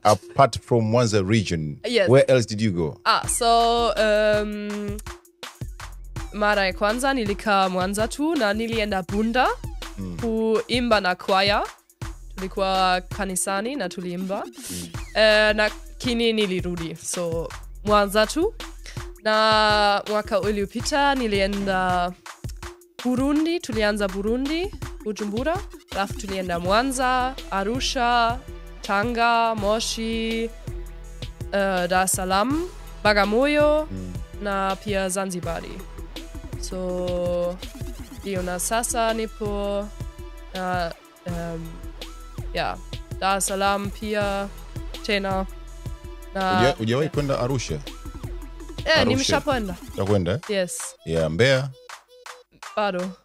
Apart from Mwanza region. Yes. Where else did you go? So mara ya kwanza nilikaa Mwanza tu na nilienda Bunda kuimba na kwaya. Tulikuwa kanisani na tuliimba. Na kini nilirudi. So Mwanza tu. Na mwaka uliopita nilienda Burundi, tulianza Burundi, Bujumbura, alafu tulienda Mwanza, Arusha, Tanga, Moshi, Dar es Salaam, Bagamoyo na pia Zanzibari. So ndio na sasa nipo Dar es Salaam pia tena. Hujawahi kwenda Arusha? Nimeshakwenda. Utakwenda? Yes. Yeah, Mbeya? Bado.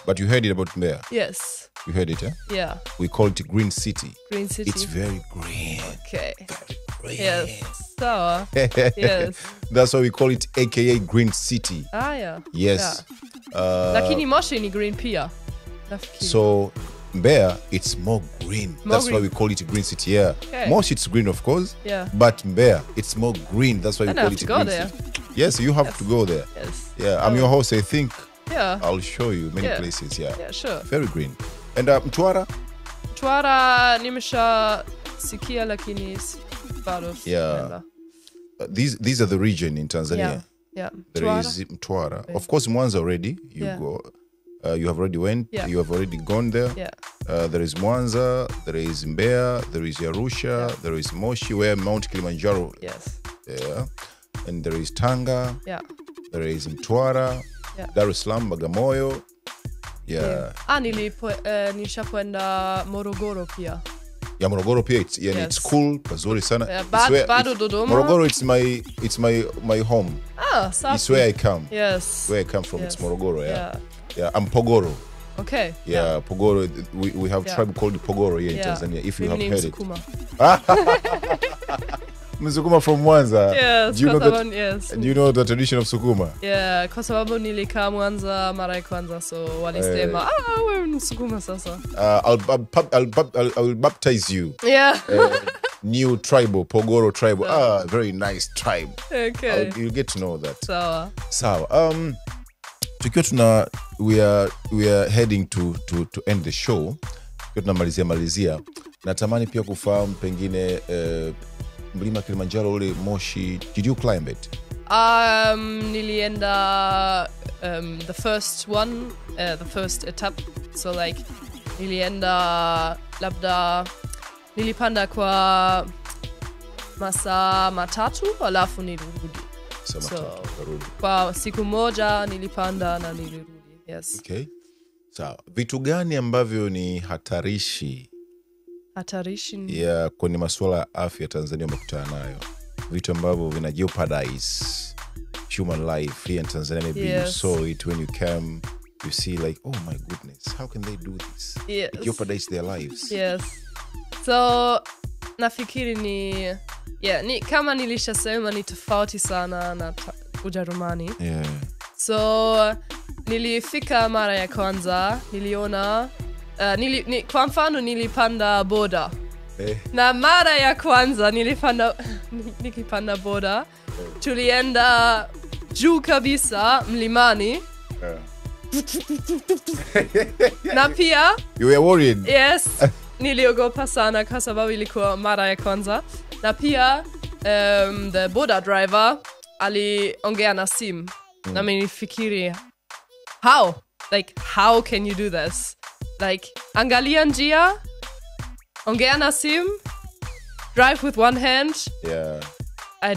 But you heard it about Mbeya? Yes. You heard it, eh? Yeah. We call it Green City. Green City. It's very green. Okay. Very green. Yes. So, yes. That's why we call it AKA Green City. Yeah. Yes. Yeah. Lakini Moshi ni green pia. So, Mbeya, it's more green. That's why we call it Green City. Yeah. Okay. Moshi, it's green, of course. Yeah. But Mbeya, it's more green. That's why we call it Green there. City. Yes, you have to go there. Yes. Yeah, I'm your host, I think. Yeah. I'll show you many places. Yeah. Yeah, sure. Very green. And Mtwara? Mtwara nimesha sikia lakini bado. Yeah. These are the region in Tanzania. Yeah. There is Mtwara. Of course, Mwanza already. You go. You have already went. Yeah. You have already gone there. Yeah. There is Mwanza. There is Mbeya. There is Arusha. There is Moshi, where Mount Kilimanjaro. Yes. Yeah. And there is Tanga. Yeah. There is Mtwara. Yeah. Dar es Salaam, Bagamoyo. Yeah. Nishakwenda Morogoro pia. Ya Morogoro pia it's it's cool, pazuri sana. Yeah, bado Dodoma. Morogoro it's my home. Safi. It's where I come. Yes. Where I come from. Yes. It's Morogoro, Yeah, I'm Pogoro. Okay. Yeah, Pogoro. We have tribe called Pogoro here in Tanzania. If you have heard Msukuma. Msukuma from Mwanza. Yes. Do you know the tradition of Sukuma? Yeah, kwa sababu nilikaa Mwanza mara ya kwanza, so walisema wewe Msukuma sasa. I will baptize you. Yeah. New tribal, Pogoro tribal. Very nice tribe. Okay. You'll get to know that. Sawa. Tukiwa we are heading to end the show. Tukiwa tunamalizia. Natamani pia kufahamu pengine mlima Kilimanjaro ule Moshi, did you climb it? Nilienda the first one, the first etape. So like nilienda labda nilipanda kwa masaa matatu alafu nilirudi. Kwa siku moja nilipanda na nilirudi. Yes. Okay. Sawa. Vitu gani ambavyo ni hatarishi? Kwenye masuala ya afya Tanzania umekutana nayo? Vitu ambavyo vina jeopardize human life here in Tanzania. Maybe you saw it when you came. You see like, oh my goodness, how can they do this? Yes. It jeopardize their lives. Yes. So nafikiri ni kama nilishasema ni tofauti sana na Ujerumani. Yeah. So nilifika mara ya kwanza, niliona kwa mfano nilipanda boda. Na mara ya kwanza nikipanda boda, tulienda juu kabisa mlimani. Na pia you were worried. Yes. Niliogopa sana kwa sababu ilikuwa mara ya kwanza. Na pia the boda driver aliongea na simu. Na mimi nifikiri how can you do this? Like angalia njia, ongea na simu, drive with one hand. Yeah. I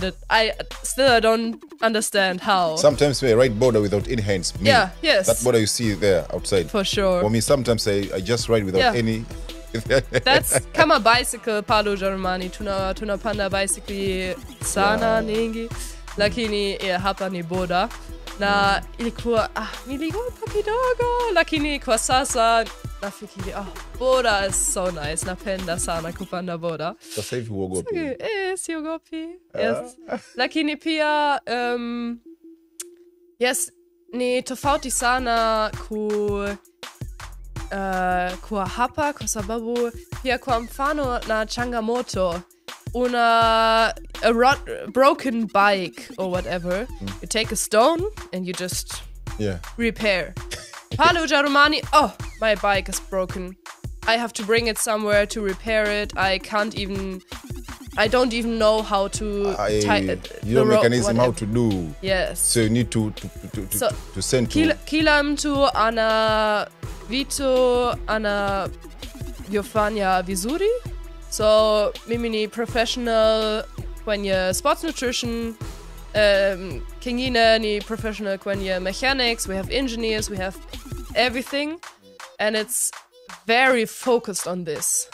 don't understand how. Sometimes we ride border without any hands. Me. Yeah, yes. That border you see there outside. For sure. For me, sometimes I just ride without any. That's kama bicycle palo Germany. Tunapanda bicycle sana nyingi. Lakini hapa ni boda. Na ilikuwa niligopa kidogo. Lakini kwa sasa nafikiri boda is so nice. Napenda sana kupanda boda. Sasa hivi huogopi? Siogopi. Yes. Lakini pia yes, ni tofauti sana kwa hapa kwa sababu pia kwa mfano na changamoto a broken bike or whatever, you take a stone and you just repair. Palo Ujerumani, my bike is broken. I have to bring it somewhere to repair it. I don't even know how to tie it. You know mechanism how to do. Yes. So you need to send to kila mtu ana vitu anavyofanya vizuri. So mimi ni professional kwenye sports nutrition. Kingine ni professional kwenye mechanics. We have engineers. We have everything. And it's very focused on this.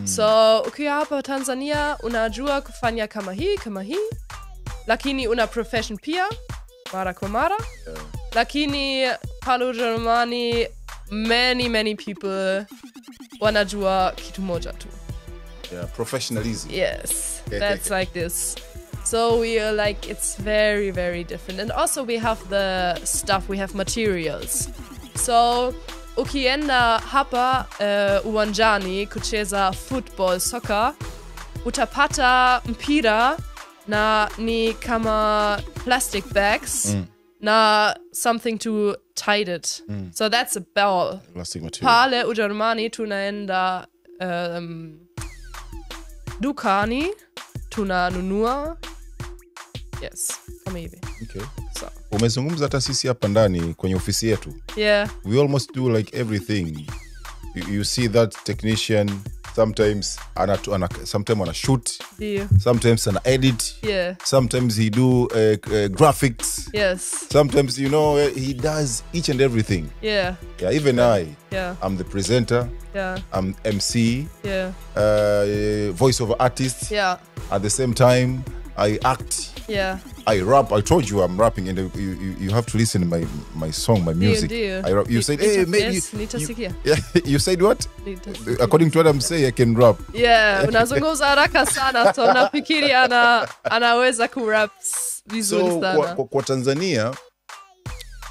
So ukiwa hapa Tanzania unajua kufanya kama hii. Lakini una profession pia mara kwa mara. Lakini palo Germany many people wanajua kitu moja tu. Professionalism. Yes. That's like this. So we are like, it's very, very different. And also we have the stuff, we have materials. So ukienda hapa uwanjani kucheza football, soccer, utapata mpira na ni kama plastic bags na something to tie it. So that's a ball. Plastic material. Pale Ujerumani tunaenda dukani, tunanunua. Yes, kama hivi. Okay. So. Umezungumza hata sisi hapa ndani kwenye ofisi yetu. Yeah. We almost do like everything. You see that technician sometimes sometimes ana shoot, Ndio. sometimes ana edit, Yeah. sometimes he do graphics, Yes. sometimes he does each and everything. Yeah. Yeah, even Yeah. I'm the presenter, Yeah. I'm MC, Yeah. voiceover artist. Yeah. At the same time, I act, Yeah. I rap. I told you I'm rapping, and you have to listen to my song, my music. Ndio. I rap. You said, hey, maybe Yes, nitasikia. yeah. You said what? Nitasikia. According to what I'm saying, I can rap. Yeah, unazungumza haraka sana, so nafikiri anaweza kurap vizuri So sana. kwa Tanzania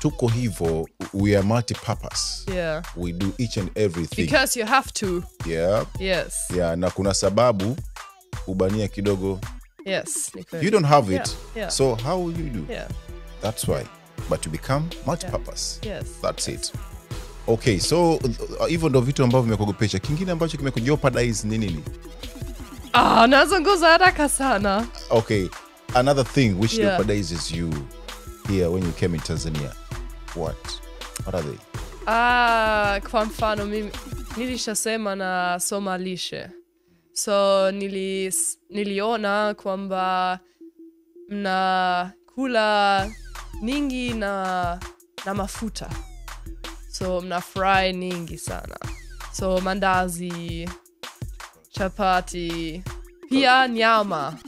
tuko hivyo, we are multi-purpose. Yeah. We do each and everything. Because you have to. Yeah. Yes. Yeah, na kuna sababu ubania kidogo. Yes. ni kweli. You don't have it. Yeah. So how will you do? Yeah. That's why. But you become multi-purpose. Yes. That's it. Okay, so hivyo ndo vitu ambavyo vimekugopesha. Kingine ambacho kimekujeopardize ni nini? Nazungumza haraka sana. Okay, another thing which Yeah. jeopardizes you here when you came in Tanzania. What are they? Kwa mfano mimi nilishasema na soma lishe. So niliona kwamba mnakula nyingi na mafuta. So mna fry nyingi sana. So mandazi, chapati, pia nyama.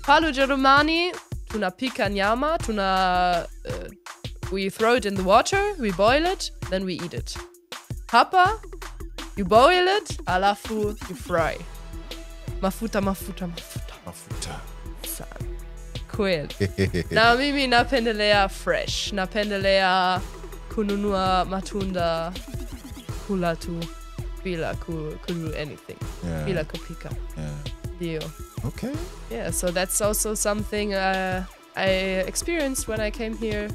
Pale Ujerumani tunapika nyama, we throw it in the water, we boil it, then we eat it. Hapa, you boil it, alafu you fry. Mafuta. Sana. Kweli. Na mimi napendelea fresh. Napendelea kununua matunda, kula tu, bila kulu anything. Yeah. Bila kupika. Yeah. Ndio. Okay. Yeah, so that's also something I experienced when I came here,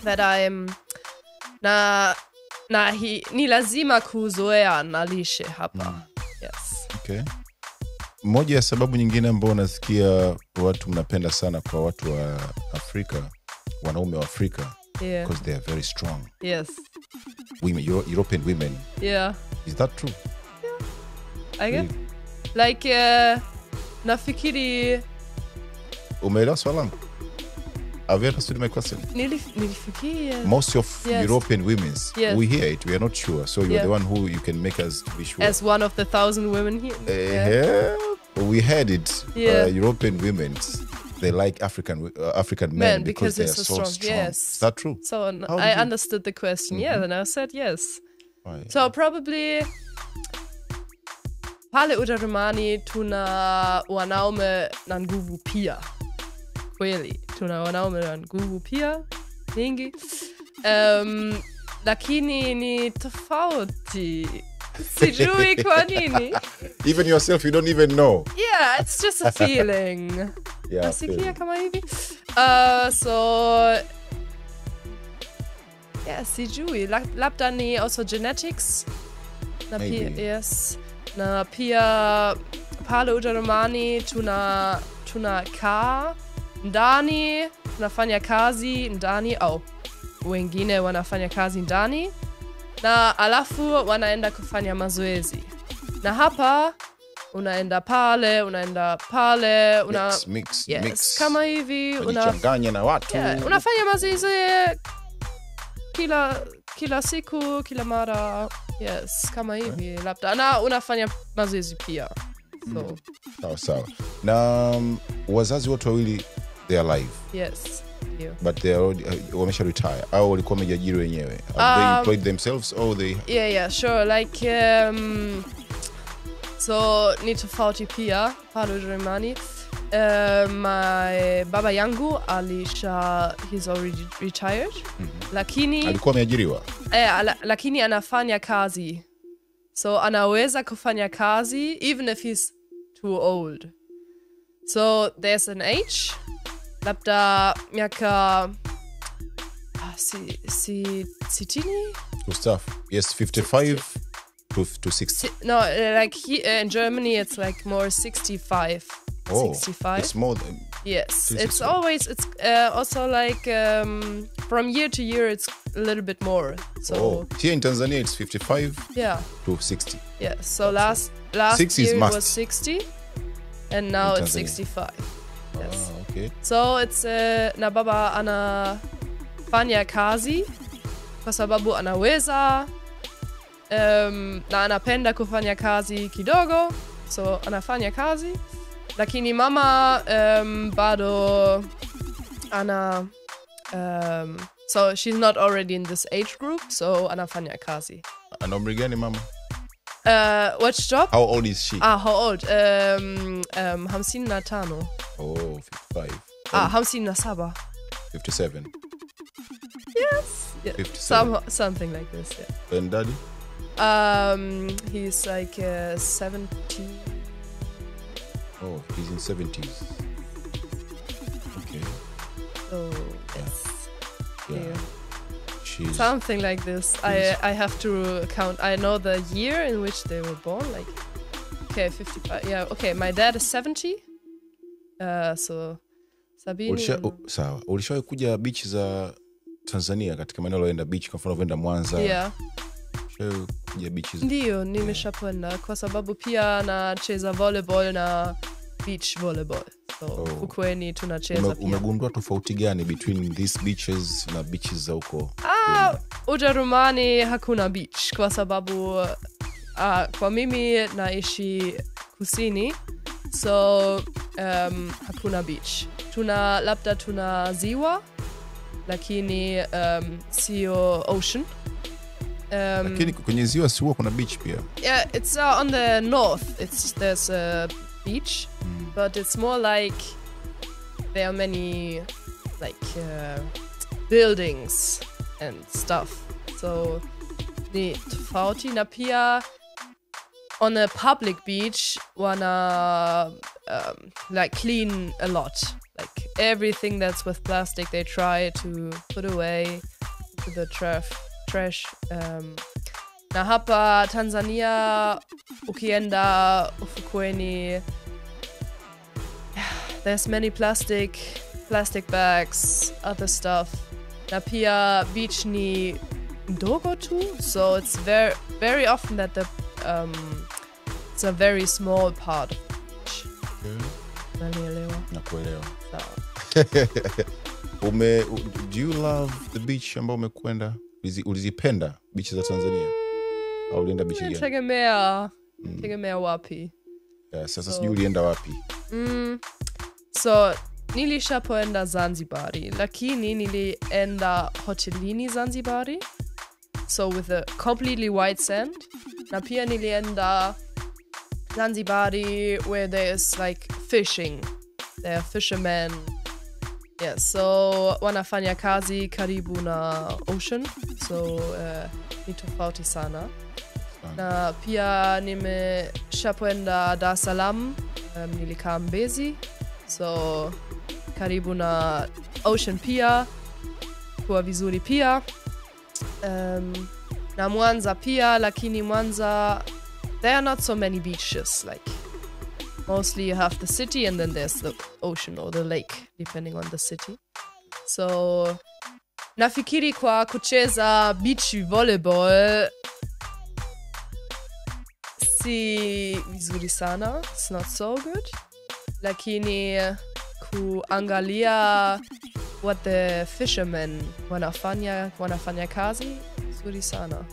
that ni lazima kuzoea na lishe hapa. Yes. Okay. Moja ya sababu nyingine ambao nasikia watu mnapenda sana kwa watu wa Afrika, wanaume wa Afrika, Yeah. because they are very strong. Yes. Women, European women. Yeah. Is that true? I get. Like nafikiri Umeelewa swali langu? Have you understood my question? nilifikiri Most of Yes. European women, Yes. we hear it, we are not sure. So you're Yeah. the one who you can make us to be sure. as one of the 1,000 women here. We heard it. Yeah. European women, they like African men because they are it's so strong. Yes. Is that true? So How did I you- understood the question. Yeah, and I said yes. Why? So probably pale Ujerumani tuna wanaume na nguvu pia. Kweli, tuna wanaume na nguvu pia nyingi. Lakini ni tofauti. Sijui kwa nini. Even yourself, you don't even know. Yeah, it's just a feeling. Yeah, Nasikia kama hivi. So yeah, sijui. Labda ni also genetics. Na pia, Maybe. yes. Na pia pale Ujerumani tunakaa ndani, tunafanya kazi ndani, au wengine wanafanya kazi ndani, na alafu wanaenda kufanya mazoezi. Na hapa unaenda pale, Mix. yes, kama hivi Unajichanganya na watu. yeah, unafanya mazoezi kila siku, kila mara. Yes, kama hivi labda. Na unafanya mazoezi pia. So, Sawa. Na wazazi wote wawili they are alive, yes. Yeah. but they are already wamesha retire au walikuwa wamejiajiri wenyewe. Have they employed themselves or they Yeah, sure. Like so ni tofauti pia pale Ujerumani. My baba yangu he's already retired. Lakini alikuwa ameajiriwa? Lakini anafanya kazi. So anaweza kufanya kazi even if he's too old. So there's an age. Labda miaka sitini? Kustaafu. Yes, 55 to 60. No, like in Germany it's like more 65. 65. It's more than Yes, 360. it's always, it's also like from year to year it's a little bit more. So here in Tanzania it's 55 yeah, to 60. yeah. So last 60 is year it must. was 60, and now In it's Tanzania. 65. Yes. Okay. So it's na baba anafanya kazi kwa sababu anaweza na anapenda kufanya kazi kidogo, so anafanya kazi, lakini mama bado ana so she's not already in this age group, so anafanya kazi. Ana umri gani mama? Which job? How old is she? How old? 55. Oh, 55. 57. 57. Yes. Yeah. 57. Something like this, yeah. And daddy? He's like 70. Oh, he's in 70s. Okay. So yes. Yeah. She's Something like this. I have to count. I know the year in which they were born. Like, okay, 55. Yeah. Okay, my dad is 70. So Sabini. Sawa. Ulishawahi kuja beach za Tanzania katika maeneo unayoenda beach, kwa mfano unaenda Mwanza? Yeah. Kuja beaches. Ndio, nimeshapenda kwa sababu pia nacheza volleyball na beach volleyball. So ukweni tunacheza pia. Umegundua tofauti gani between these beaches na beaches za huko? Ujerumani hakuna beach kwa sababu kwa mimi naishi kusini, so hakuna beach. Labda tuna ziwa, lakini sio ocean. Lakini kwenye ziwa si huwa kuna beach pia? Yeah, it's on the north. There's a beach, but it's more like there are many like buildings and stuff. So ni tofauti, na pia on a public beach wanna like clean a lot. Like everything that's with plastic they try to put away to the trash. Na hapa Tanzania ukienda ufukweni, there's many plastic bags, other stuff. Na pia beach ni ndogo tu, so it's very often that it's a very small part of the beach. Unanielewa? Nakuelewa. Sawa. Do you love the beach ambao umekwenda? Ulizipenda beach za Tanzania? Au ulienda beach gani? Tegemea wapi. Yeah, sasa sijui ulienda wapi. So nilishapoenda Zanzibari, lakini nilienda hotelini Zanzibari, so with a completely white sand. Na pia nilienda Zanzibari where there's like fishing. There are fishermen. Yeah, so wanafanya kazi karibu na ocean, so ni tofauti sana. Na pia nimeshapoenda Dar es Salaam, nilikaa Mbezi, so karibu na ocean pia, kuwa vizuri pia. Na Mwanza pia, lakini Mwanza there are not so many beaches. Like mostly you have the city and then there's the ocean or the lake, depending on the city. So nafikiri kwa kucheza beach volleyball si vizuri sana, it's not so good. Lakini kuangalia what the fishermen wanafanya kazi, vizuri sana.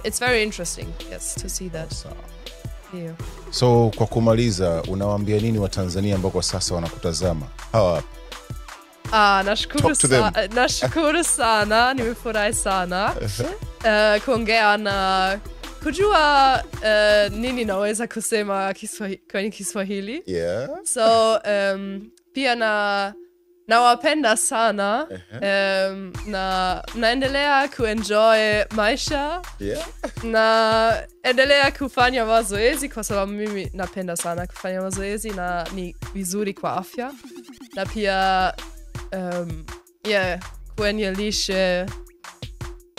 It's very interesting, yes, to see that. Yeah. So kwa kumaliza, unawaambia nini wa Tanzania ambao kwa sasa wanakutazama? Hawa hapa. Nashukuru sana, nimefurahi sana kuongea na kujua nini naweza kusema kwenye Kiswahili. Yeah. So pia nawapenda sana. Na naendelea kuenjoy maisha. Yeah. Na endelea kufanya mazoezi kwa sababu mimi napenda sana kufanya mazoezi na ni vizuri kwa afya. Na pia kwenye lishe,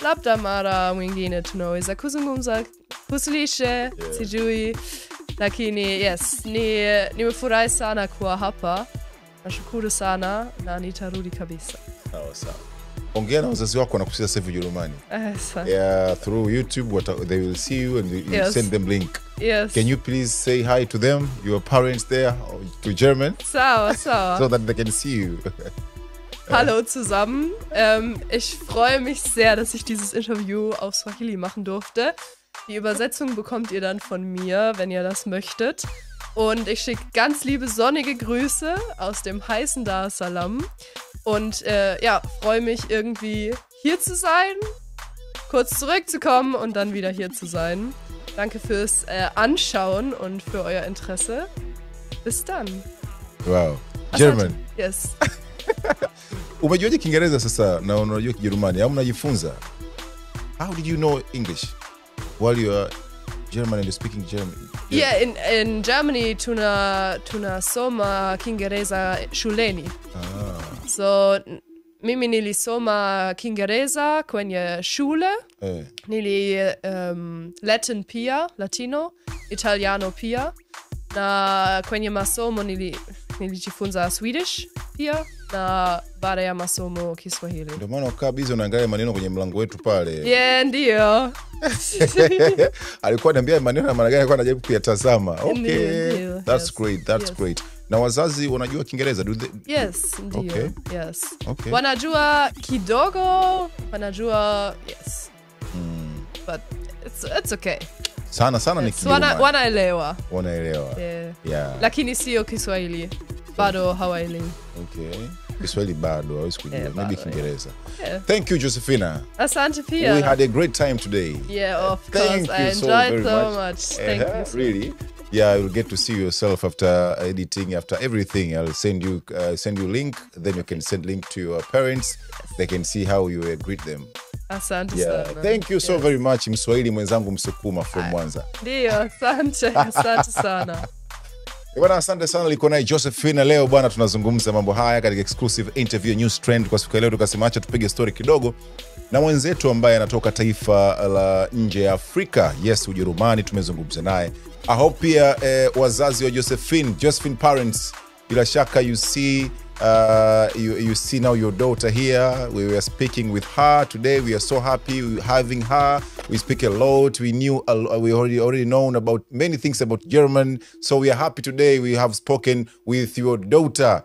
labda mara mwingine tunaweza kuzungumza kuhusu lishe, sijui. Lakini yes, nimefurahi sana kuwa hapa. Nashukuru sana na nitarudi kabisa. Sawa. Ongea na wazazi wako wanakusikia sasa hivi Ujerumani. Yeah, through YouTube they will see you and you send them link. Yes. Can you please say hi to them, your parents there, to German? Sawa. So that they can see you. Hallo zusammen. Ich freue mich sehr, dass ich dieses Interview auf Swahili machen durfte. Die Übersetzung bekommt ihr dann von mir, wenn ihr das möchtet. Und ich schicke ganz liebe sonnige Grüße aus dem heißen Dar es Salaam. Und freue mich irgendwie hier zu sein, kurz zurückzukommen und dann wieder hier zu sein. Danke fürs Anschauen und für euer Interesse. Bis dann. Wow. German. Yes. Umejuaje Kiingereza sasa na unajua Kijerumani au unajifunza? How did you know English while you are German and you're speaking German? Yeah, in Germany tunasoma Kiingereza shuleni. So mimi nilisoma Kiingereza kwenye shule. Nili Latin pia, Latino, Italiano pia. Na kwenye masomo nilijifunza Swedish pia. Na baada ya masomo Kiswahili. Ndio maana ukaa busy unaangalia maneno kwenye mlango wetu pale. Yeah, ndio. Alikuwa ananiambia maneno na maana gani, alikuwa anajaribu kuyatazama. Okay. Ndiyo. That's great. That's great. Na wazazi wanajua Kiingereza? Yes, ndio. Okay. Yes. Okay. Wanajua kidogo, wanajua yes. But it's okay. Sana ni Kijerumani. Wanaelewa. Yeah. Lakini sio Kiswahili. Bado hawaelewi. Okay. Kiswahili bado hawezi kujua. Maybe Kiingereza. Yeah. Thank you, Josephina. Asante pia. We had a great time today. Yeah, of course. I enjoyed so much. Thank you. Really? Yeah, you'll get to see yourself after editing, after everything. I'll send you link. Then you can send link to your parents. They can see how you greet them. Asante sana. Thank you so very much, Mswahili mwenzangu Msukuma from Mwanza. Ndio, asante sana. Bwana, asante sana. Liko naye Josephina leo bwana, tunazungumza mambo haya katika exclusive interview News Trend kwa siku ya leo. Tukasema acha tupige story kidogo na mwenzetu ambaye anatoka taifa la nje ya Afrika. Yes, Ujerumani. Tumezungumza naye. I hope pia wazazi wa Josephine parents, bila shaka you see now your daughter here. We were speaking with her today. We are so happy having her. We speak a lot. We already known about many things about German. So we are happy today. We have spoken with your daughter.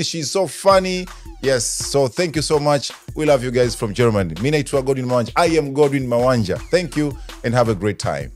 She's so funny. Yes. So thank you so much. We love you guys from Germany. Mimi naitwa Godwin Mawanja. I am Godwin Mawanja. Thank you and have a great time.